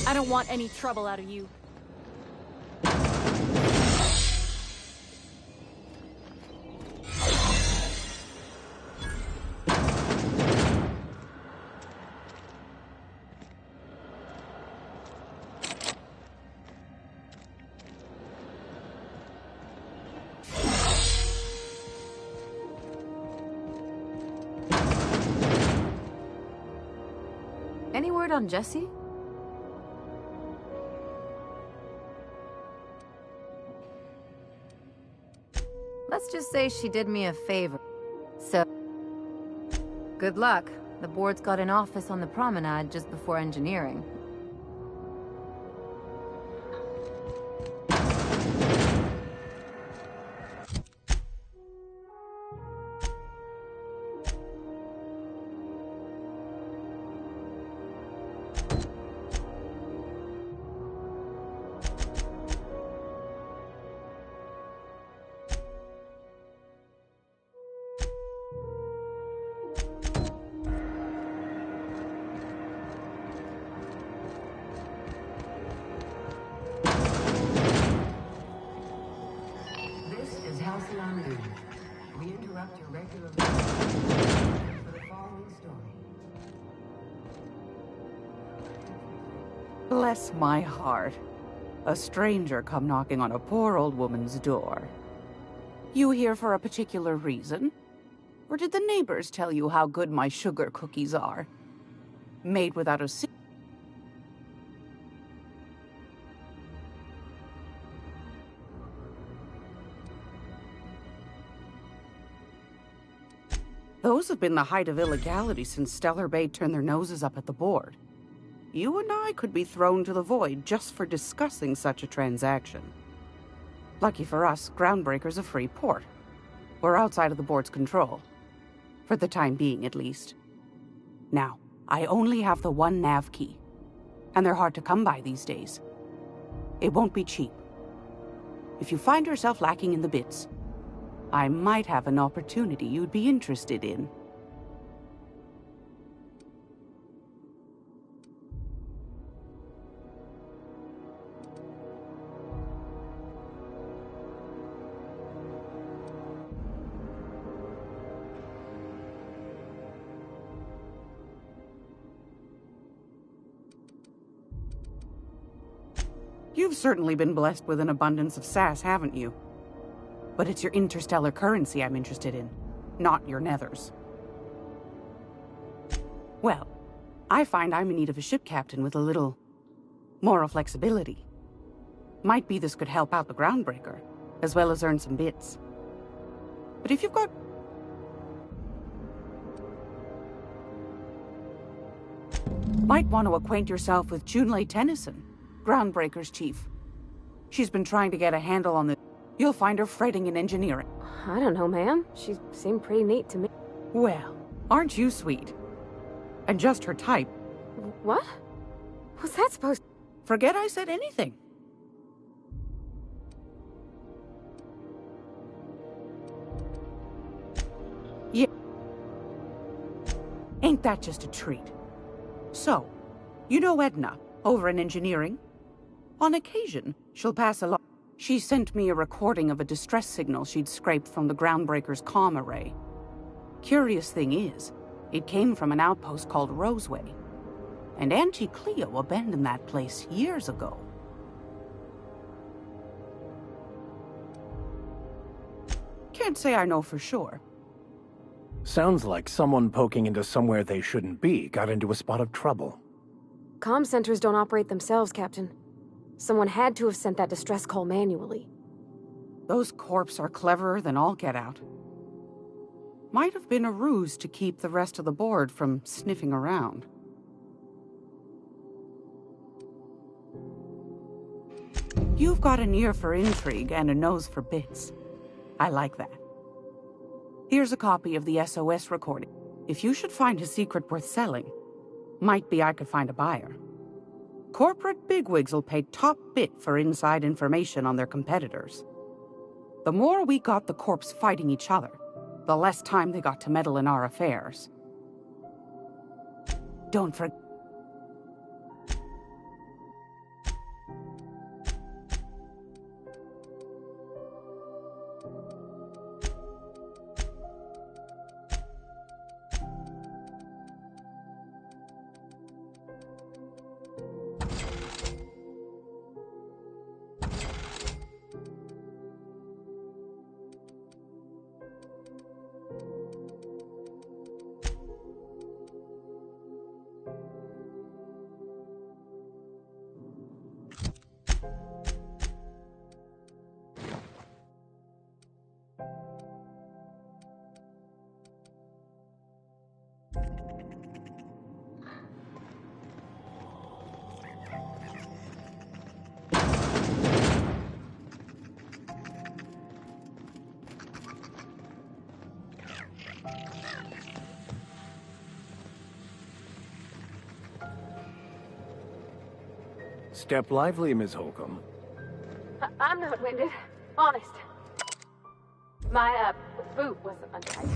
I don't want any trouble out of you. Any word on Jessie? Let's just say she did me a favor. So, good luck. The board's got an office on the promenade just before engineering. We interrupt your regular for the following story. Bless my heart. A stranger come knocking on a poor old woman's door. You here for a particular reason? Or did the neighbors tell you how good my sugar cookies are? Made without a seed. Those have been the height of illegality since Stellar Bay turned their noses up at the board. You and I could be thrown to the void just for discussing such a transaction. Lucky for us, Groundbreaker's a free port. We're outside of the board's control. For the time being, at least. Now, I only have the one nav key. And they're hard to come by these days. It won't be cheap. If you find yourself lacking in the bits, I might have an opportunity you'd be interested in. You've certainly been blessed with an abundance of sass, haven't you? But it's your interstellar currency I'm interested in, not your nethers. Well, I find I'm in need of a ship captain with a little moral flexibility. Might be this could help out the Groundbreaker, as well as earn some bits. But if you've got... Might want to acquaint yourself with Junlei Tennyson, Groundbreaker's chief. She's been trying to get a handle on the... You'll find her fretting in engineering. I don't know, ma'am. She seemed pretty neat to me. Well, aren't you sweet? And just her type. What? What's that supposed to... Forget I said anything. Yeah. Ain't that just a treat? So, you know Edna, over in engineering? On occasion, she'll pass along. She sent me a recording of a distress signal she'd scraped from the Groundbreaker's comm array. Curious thing is, it came from an outpost called Roseway. And Auntie Cleo abandoned that place years ago. Can't say I know for sure. Sounds like someone poking into somewhere they shouldn't be got into a spot of trouble. Comm centers don't operate themselves, Captain. Someone had to have sent that distress call manually. Those corps are cleverer than all get out. Might have been a ruse to keep the rest of the board from sniffing around. You've got an ear for intrigue and a nose for bits. I like that. Here's a copy of the SOS recording. If you should find a secret worth selling, Might be I could find a buyer. Corporate bigwigs will pay top bit for inside information on their competitors. The more we got the corps fighting each other, the less time they got to meddle in our affairs. Don't forget. Step lively, Miss Holcomb. I'm not winded. Honest. My, boot wasn't untied.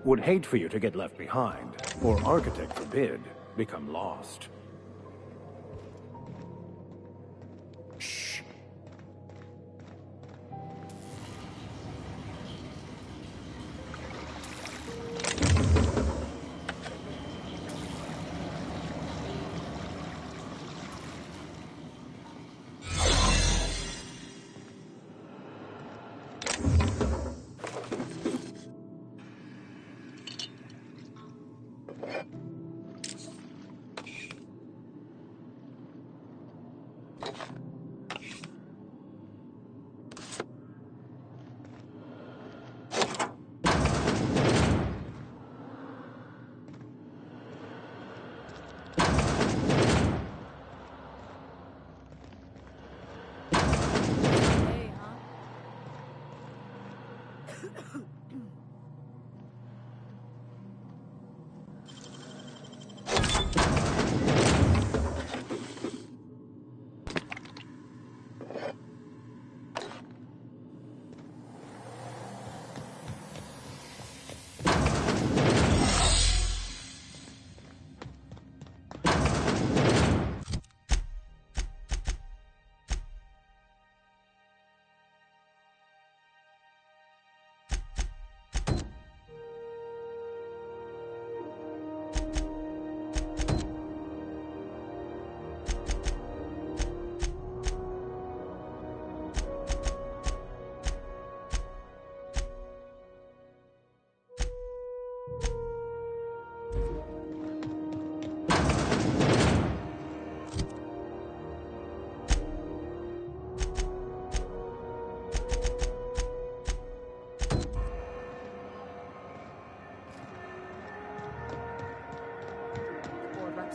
Would hate for you to get left behind, or architect forbid, become lost. Shh.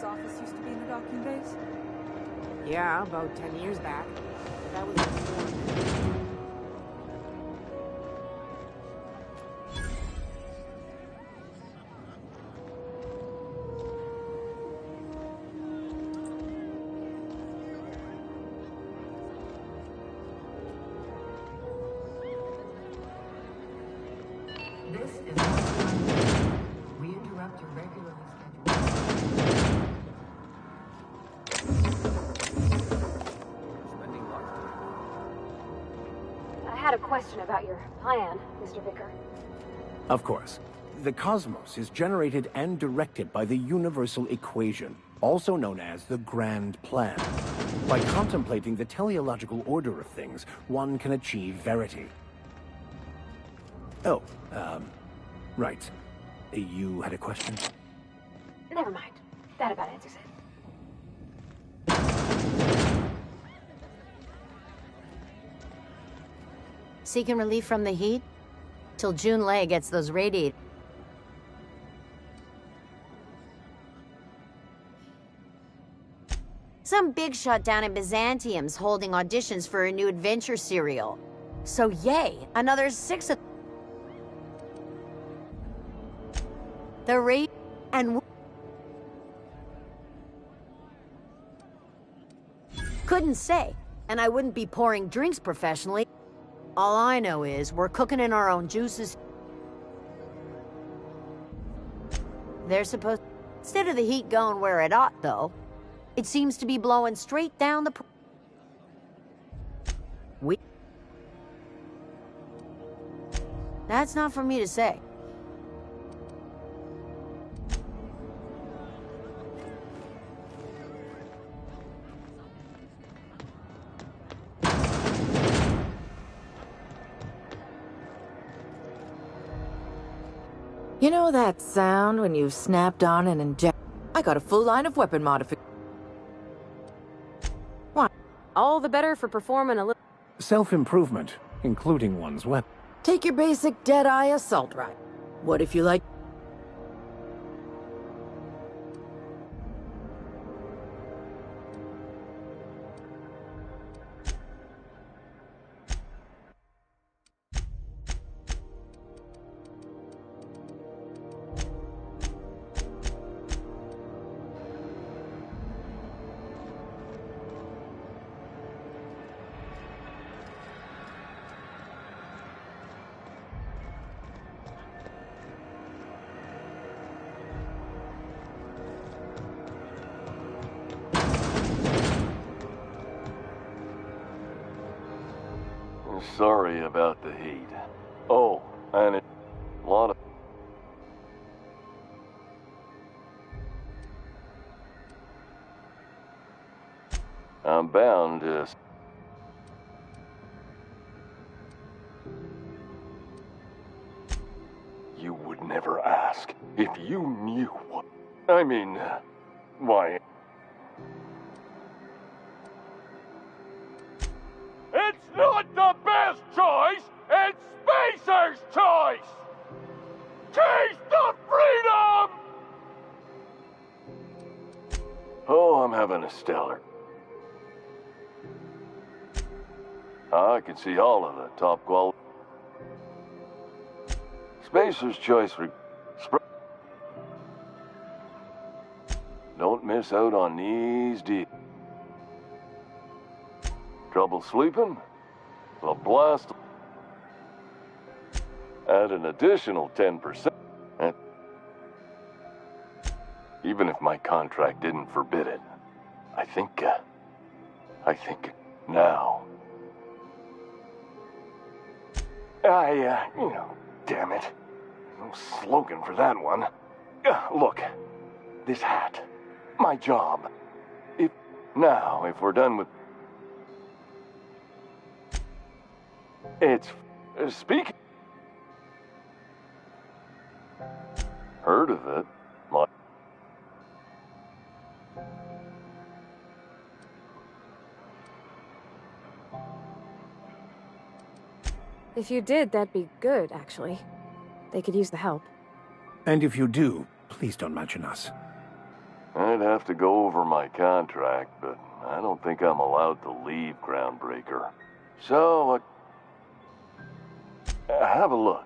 Office used to be in the docking base? Yeah, about 10 years back. That was before. This is LIVESTREAM. We interrupt your regularly scheduled. I had a question about your plan, Mr. Vicar. Of course. The cosmos is generated and directed by the universal equation, also known as the Grand Plan. By contemplating the teleological order of things, one can achieve verity. Oh, right. You had a question? Never mind. That about answers it. Seeking relief from the heat? Till June Lay gets those radiators. Some big shot down in Byzantium's holding auditions for a new adventure serial. So yay, another 6 of... The rate and... Couldn't say, and I wouldn't be pouring drinks professionally. All I know is we're cooking in our own juices. They're supposed... Instead of the heat going where it ought, though, it seems to be blowing straight down the... That's not for me to say. You know that sound when you've snapped on an inject? I got a full line of weapon modifications. What? All the better for performing a little... Self-improvement, including one's weapon. Take your basic Deadeye assault rifle. What if you like... Sorry about the heat. Oh, and a lot of... I'm bound to... You would never ask if you knew what... I mean, why... It's not the best choice, it's Spacer's choice! Taste the freedom! Oh, I'm having a stellar. I can see all of the top quality. Spacer's choice for... Don't miss out on these deals. Trouble sleeping? Well, blast. Add an additional 10%. Even if my contract didn't forbid it, I think now. Damn it. No slogan for that one. Look, this hat, my job. If we're done with... It's... speaking... Heard of it. If you did, that'd be good, actually. They could use the help. And if you do, please don't mention us. I'd have to go over my contract, but I don't think I'm allowed to leave Groundbreaker. So, have a look.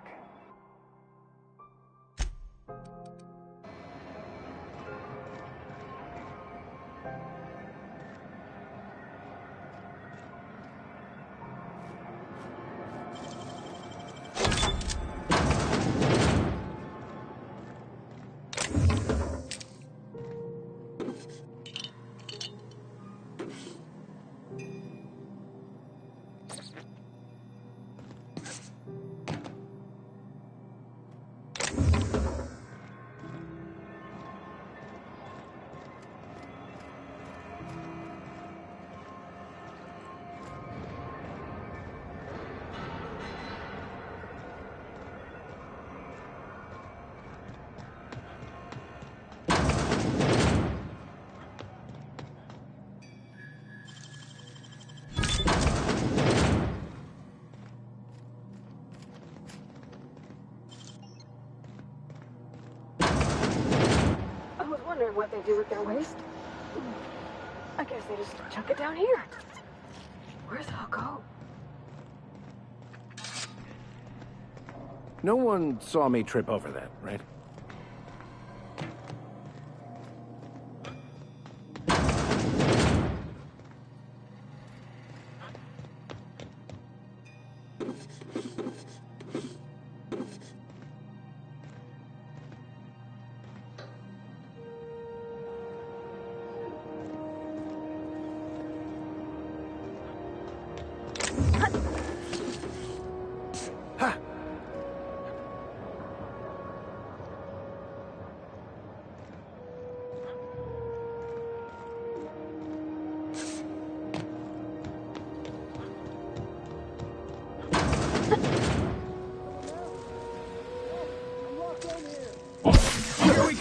What they do with their waste? I guess they just chuck it down here. Where's it all go? No one saw me trip over that, right?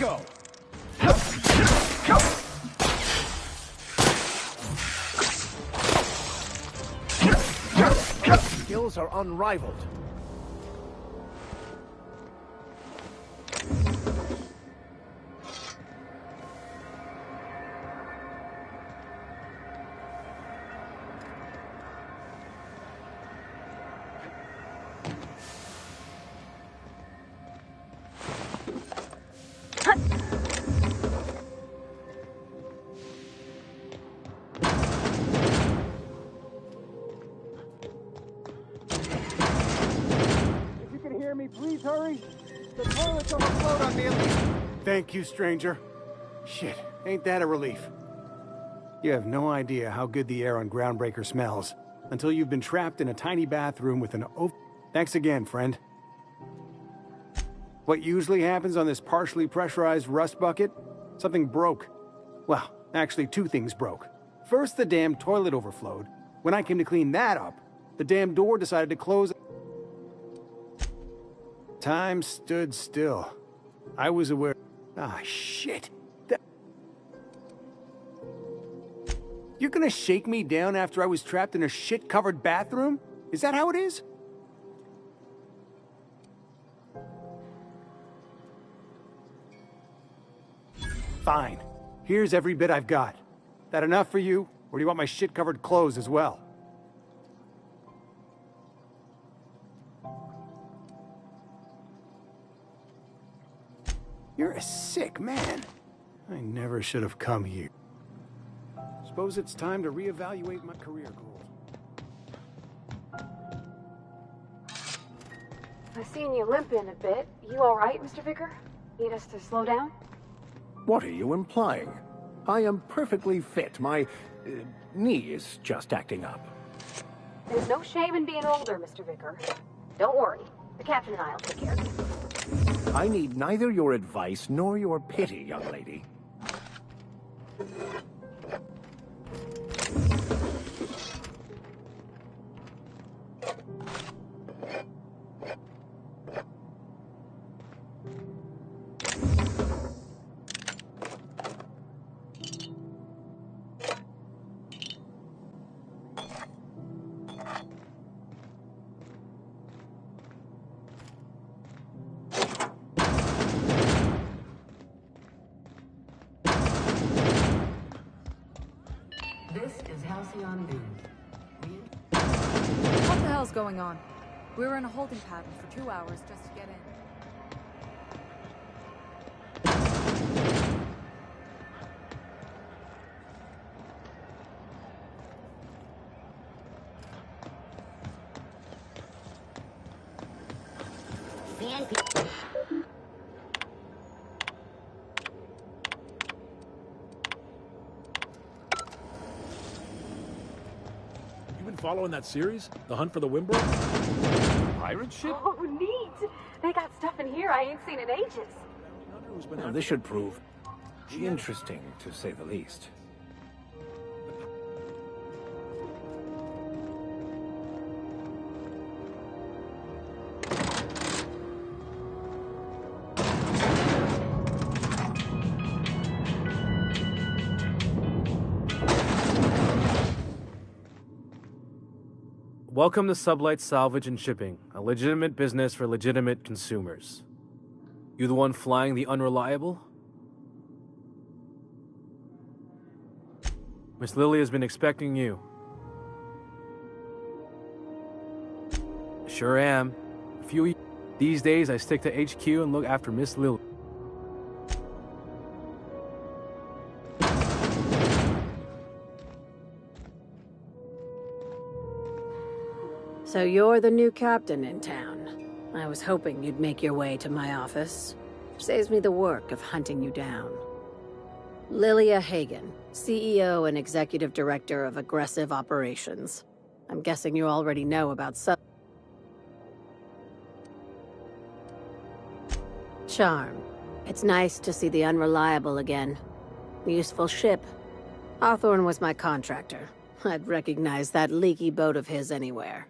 go! Skills are unrivaled. Please hurry. The toilet's overflowed on me at least. Thank you, stranger. Shit, ain't that a relief? You have no idea how good the air on Groundbreaker smells until you've been trapped in a tiny bathroom with an Thanks again, friend. What usually happens on this partially pressurized rust bucket? Something broke. Well, actually 2 things broke. First, the damn toilet overflowed. When I came to clean that up, the damn door decided to close. Time stood still. I was aware. Ah, shit. You're gonna shake me down after I was trapped in a shit-covered bathroom? Is that how it is? Fine. Here's every bit I've got. That enough for you, or do you want my shit-covered clothes as well? You're a sick man. I never should have come here. Suppose it's time to reevaluate my career goals. I've seen you limping a bit. You all right, Mr. Vicker? Need us to slow down? What are you implying? I am perfectly fit. My knee is just acting up. There's no shame in being older, Mr. Vicker. Don't worry. The captain and I will take care of you. I need neither your advice nor your pity, young lady. What the hell's going on? We were in a holding pattern for 2 hours just to get in. Following that series? The Hunt for the Wimble? Pirate ship? Oh, neat! They got stuff in here I ain't seen in ages. Now, this should prove interesting, to say the least. Welcome to Sublight Salvage and Shipping, a legitimate business for legitimate consumers. You the one flying the Unreliable? Miss Lily has been expecting you. Sure am. These days I stick to HQ and look after Miss Lily. So you're the new captain in town. I was hoping you'd make your way to my office. Saves me the work of hunting you down. Lilia Hagen, CEO and Executive Director of Aggressive Operations. I'm guessing you already know about Charm. It's nice to see the Unreliable again. Useful ship. Hawthorne was my contractor. I'd recognize that leaky boat of his anywhere.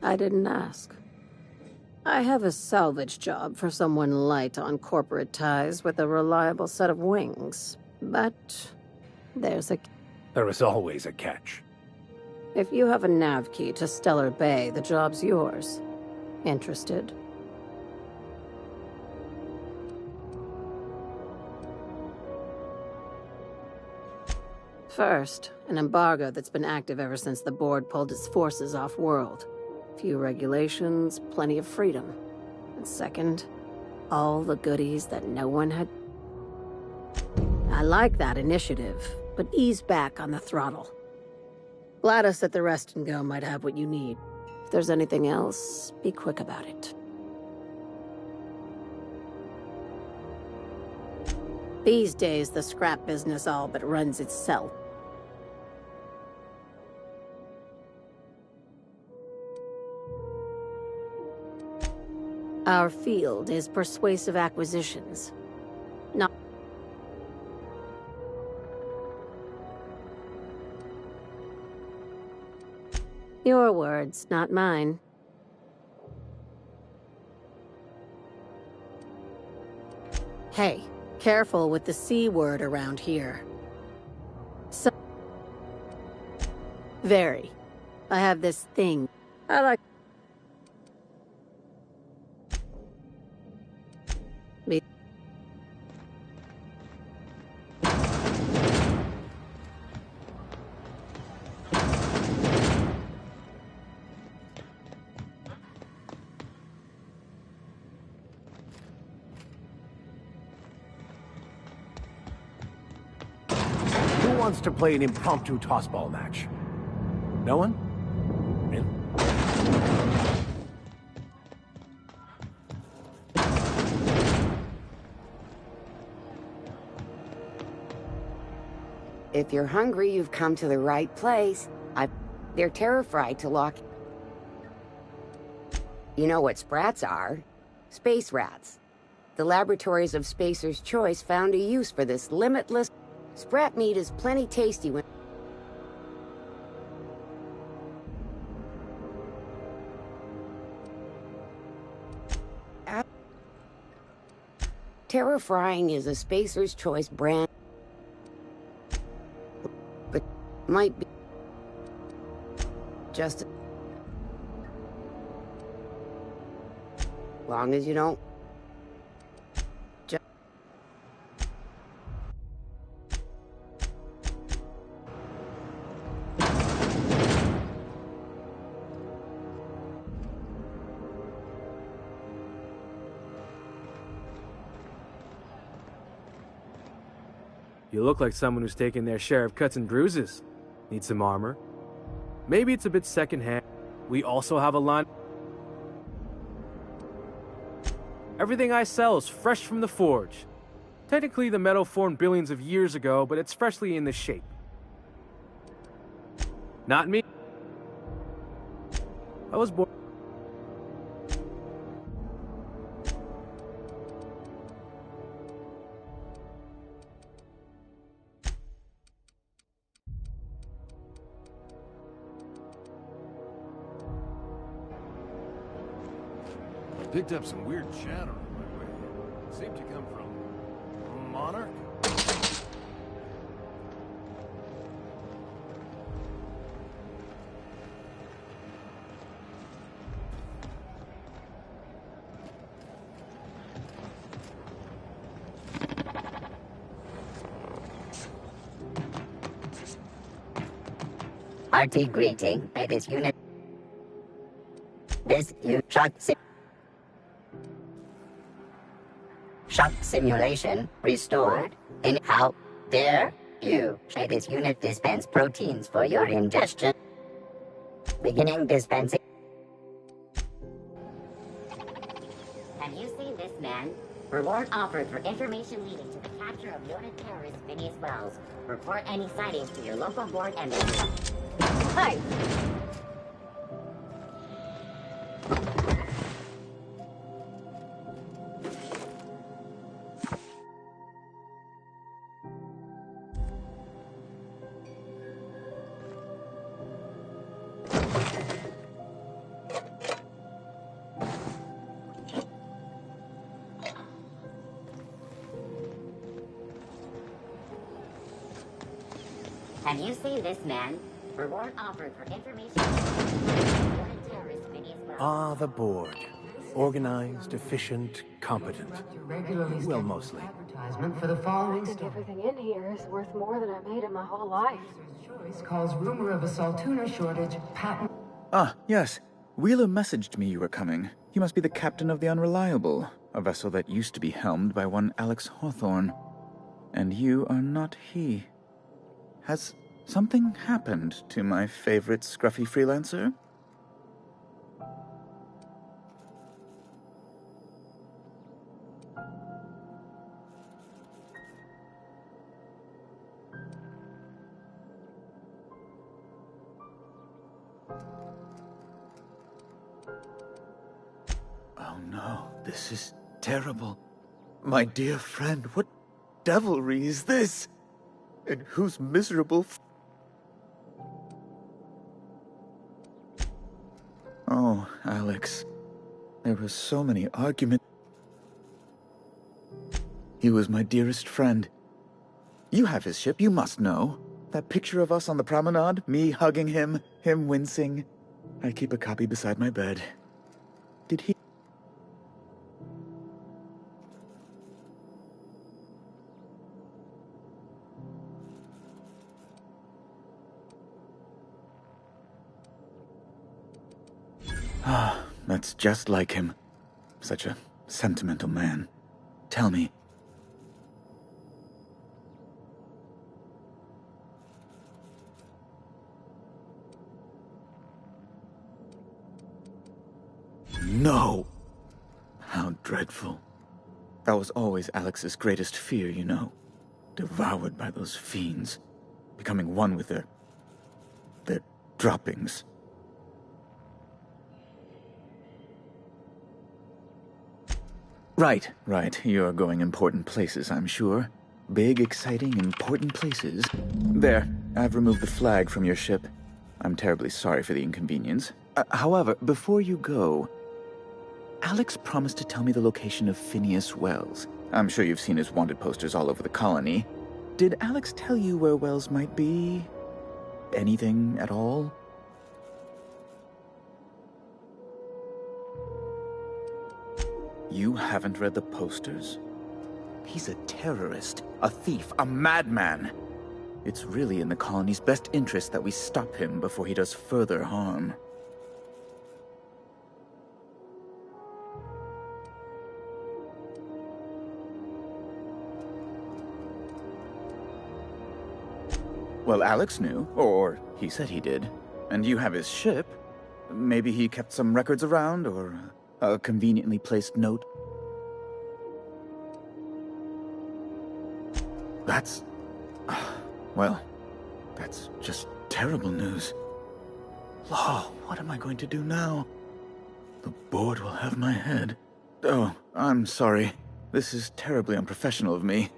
I didn't ask. I have a salvage job for someone light on corporate ties with a reliable set of wings. But there's a... There is always a catch. If you have a nav key to Stellar Bay, the job's yours. Interested? First, an embargo that's been active ever since the board pulled its forces off-world. Few regulations, plenty of freedom. And second, all the goodies that no one had... I like that initiative, but ease back on the throttle. Gladys at the Rest and Go might have what you need. If there's anything else, be quick about it. These days, the scrap business all but runs itself. Our field is persuasive acquisitions. Not... Your words, not mine. Hey, careful with the C word around here. So... Very. I have this thing. I like... Me. Who wants to play an impromptu tossball match? No one? Really? If you're hungry, you've come to the right place. They're terrified to lock... You know what sprats are? Space rats. The laboratories of Spacer's Choice found a use for this limitless... Sprat meat is plenty tasty when... Terror Frying is a Spacer's Choice brand, but might be just long as you don't You look like someone who's taken their share of cuts and bruises. Need some armor? Maybe it's a bit secondhand. We also have a line. Everything I sell is fresh from the forge. Technically, the metal formed billions of years ago, but it's freshly in the shape. Not me. I was born. Picked up some weird chatter on my way. Seemed to come from... Monarch? RT greeting, latest unit. This you shock simulation restored. And how dare you? Latest unit dispense proteins for your ingestion. Beginning dispensing. Have you seen this man? Reward offered for information leading to the capture of unit terrorist Phineas Wells. Report any sightings to your local board embassy. Hi. Have you seen this man? Reward offered for information. Ah, the board. Organized, efficient, competent. Well, mostly. Advertisement for the following I think story. everything in here is worth more than I made in my whole life. Choice calls rumor of a saltuna shortage patent. Ah, yes. Wheeler messaged me you were coming. You must be the captain of the Unreliable, a vessel that used to be helmed by one Alex Hawthorne. And you are not he. Has something happened to my favorite scruffy freelancer? Oh no, this is terrible. My dear friend, what devilry is this? And whose miserable Oh, Alex. There were so many arguments. He was my dearest friend. You have his ship, you must know. That picture of us on the promenade, me hugging him, him wincing. I keep a copy beside my bed. Did he... Ah, that's just like him. Such a sentimental man. Tell me. No! How dreadful. That was always Alex's greatest fear, you know. Devoured by those fiends. Becoming one with their droppings. Right. You're going important places, I'm sure. Big, exciting, important places. There, I've removed the flag from your ship. I'm terribly sorry for the inconvenience. However, before you go, Alex promised to tell me the location of Phineas Wells. I'm sure you've seen his wanted posters all over the colony. Did Alex tell you where Wells might be? Anything at all? You haven't read the posters? He's a terrorist, a thief, a madman. It's really in the colony's best interest that we stop him before he does further harm. Well, Alex knew, or he said he did. And you have his ship. Maybe he kept some records around, or a conveniently placed note. That's... well, that's just terrible news. Law, what am I going to do now? The board will have my head. Oh, I'm sorry. This is terribly unprofessional of me.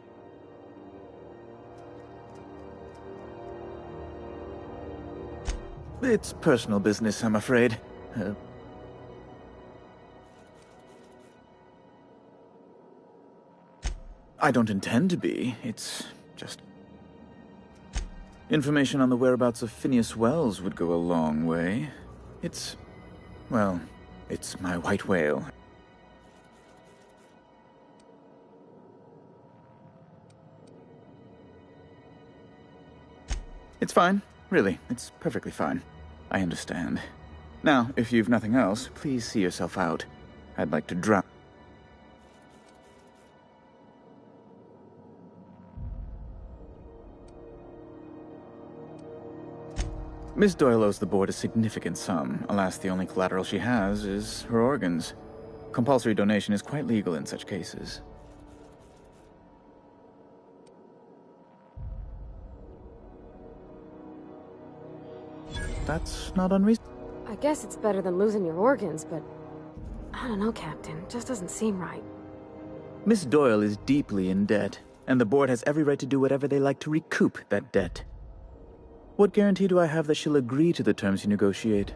It's personal business, I'm afraid. I don't intend to be. It's just... Information on the whereabouts of Phineas Wells would go a long way. It's... well, it's my white whale. It's fine. Really, it's perfectly fine. I understand. Now, if you've nothing else, please see yourself out. I'd like to drown... Miss Doyle owes the board a significant sum. Alas, the only collateral she has is her organs. Compulsory donation is quite legal in such cases. That's not unreasonable. I guess it's better than losing your organs, but I don't know, Captain. It just doesn't seem right. Miss Doyle is deeply in debt, and the board has every right to do whatever they like to recoup that debt. What guarantee do I have that she'll agree to the terms you negotiate?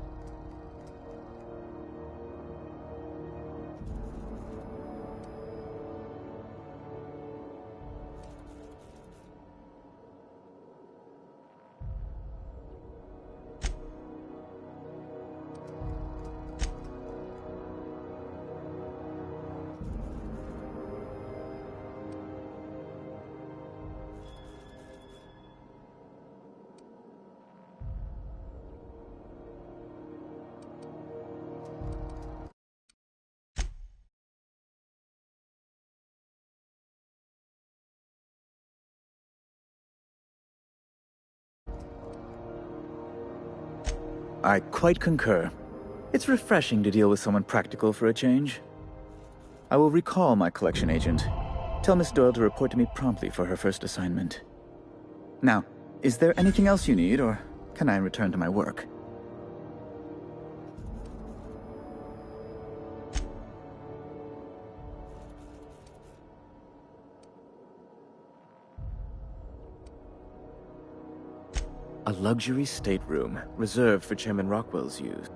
I quite concur. It's refreshing to deal with someone practical for a change. I will recall my collection agent. Tell Miss Doyle to report to me promptly for her first assignment. Now, is there anything else you need, or can I return to my work? A luxury stateroom, reserved for Chairman Rockwell's use.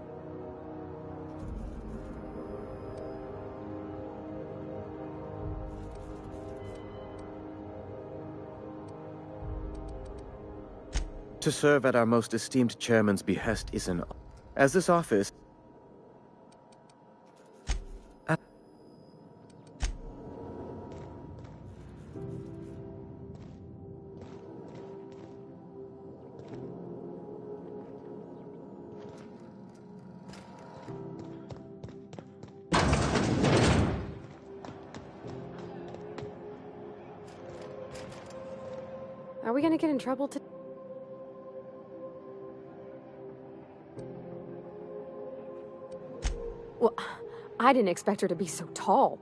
To serve at our most esteemed chairman's behest is an... As this office... Are we gonna get in trouble today? Well, I didn't expect her to be so tall.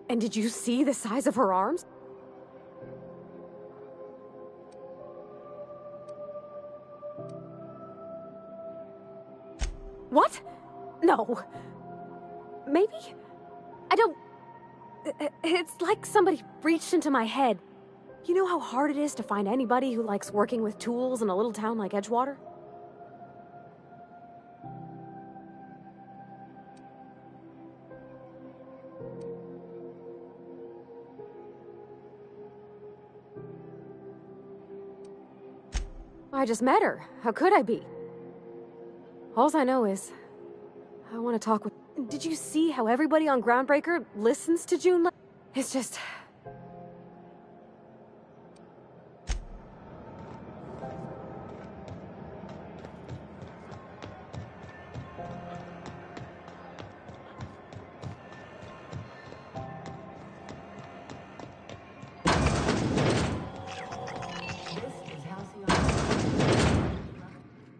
And did you see the size of her arms? What? No. Maybe? I don't... It's like somebody reached into my head. You know how hard it is to find anybody who likes working with tools in a little town like Edgewater? I just met her. How could I be? Alls I know is... I want to talk with... Did you see how everybody on Groundbreaker listens to June? It's just...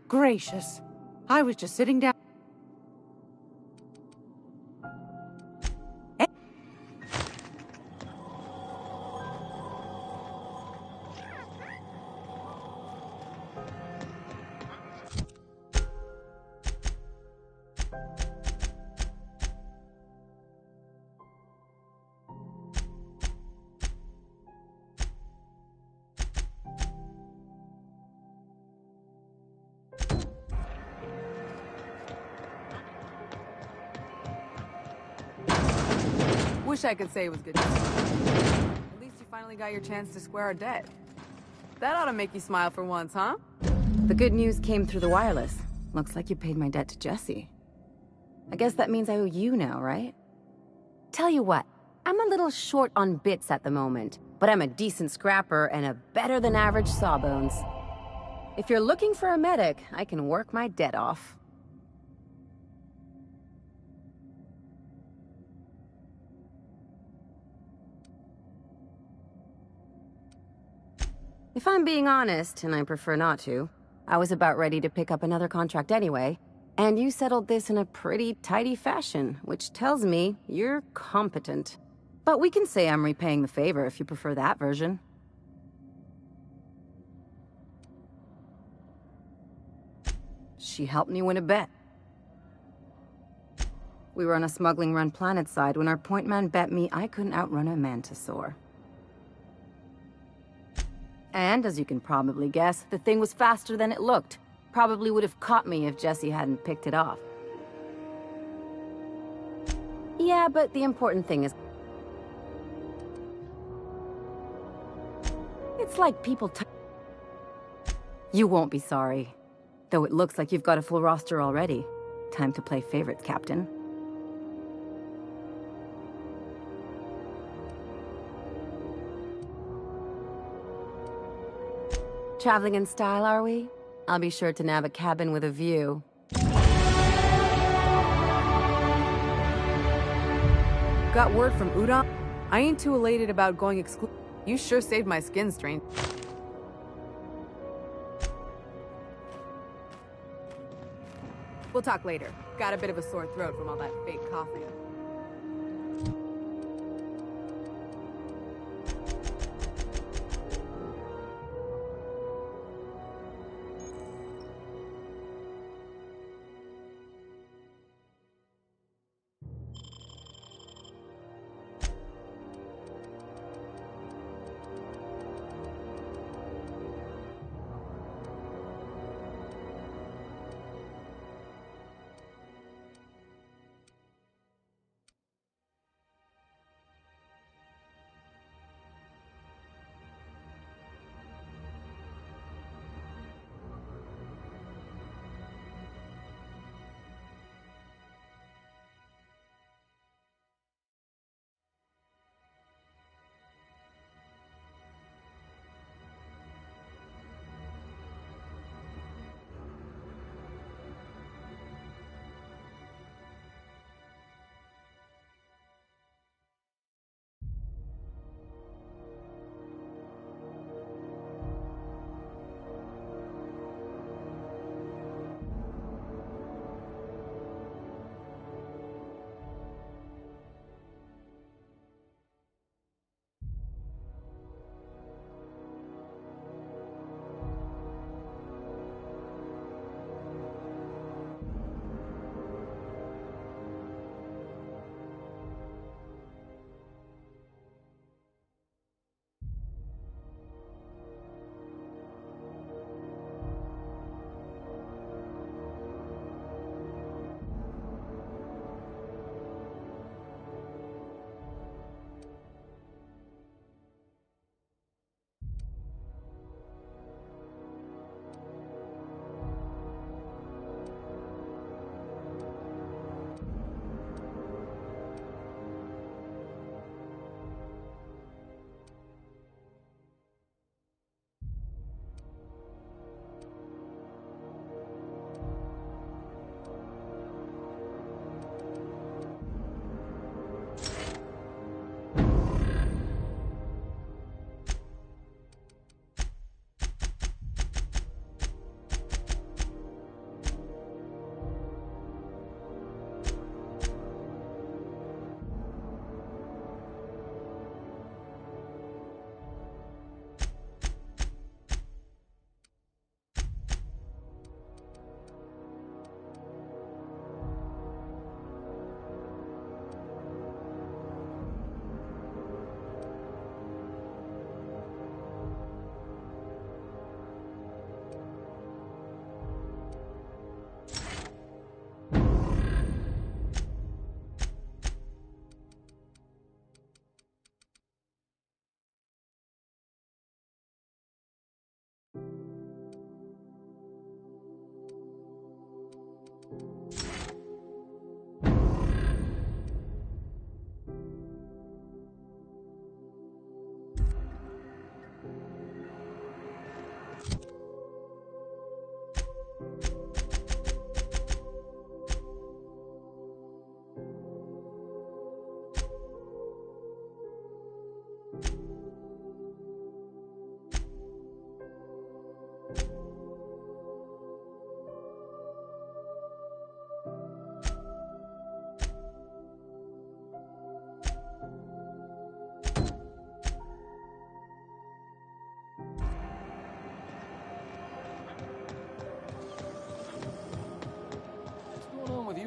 Gracious. I was just sitting down. Wish I could say it was good. At least you finally got your chance to square our debt. That ought to make you smile for once, huh? The good news came through the wireless. Looks like you paid my debt to Jesse. I guess that means I owe you now, right? Tell you what, I'm a little short on bits at the moment, but I'm a decent scrapper and a better-than-average sawbones. If you're looking for a medic, I can work my debt off. If I'm being honest, and I prefer not to, I was about ready to pick up another contract anyway, and you settled this in a pretty tidy fashion, which tells me you're competent. But we can say I'm repaying the favor if you prefer that version. She helped me win a bet. We were on a smuggling run planetside when our point man bet me I couldn't outrun a mantisaur. And, as you can probably guess, the thing was faster than it looked. Probably would have caught me if Jesse hadn't picked it off. Yeah, but the important thing is... It's like people You won't be sorry. Though it looks like you've got a full roster already. Time to play favorites, Captain. Traveling in style, are we? I'll be sure to nab a cabin with a view. Got word from Udon? I ain't too elated about going exclusive. You sure saved my skin, Strange. We'll talk later. Got a bit of a sore throat from all that fake coughing.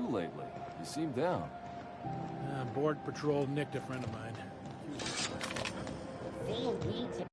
Lately. You seem down. Board patrol nicked a friend of mine. C&D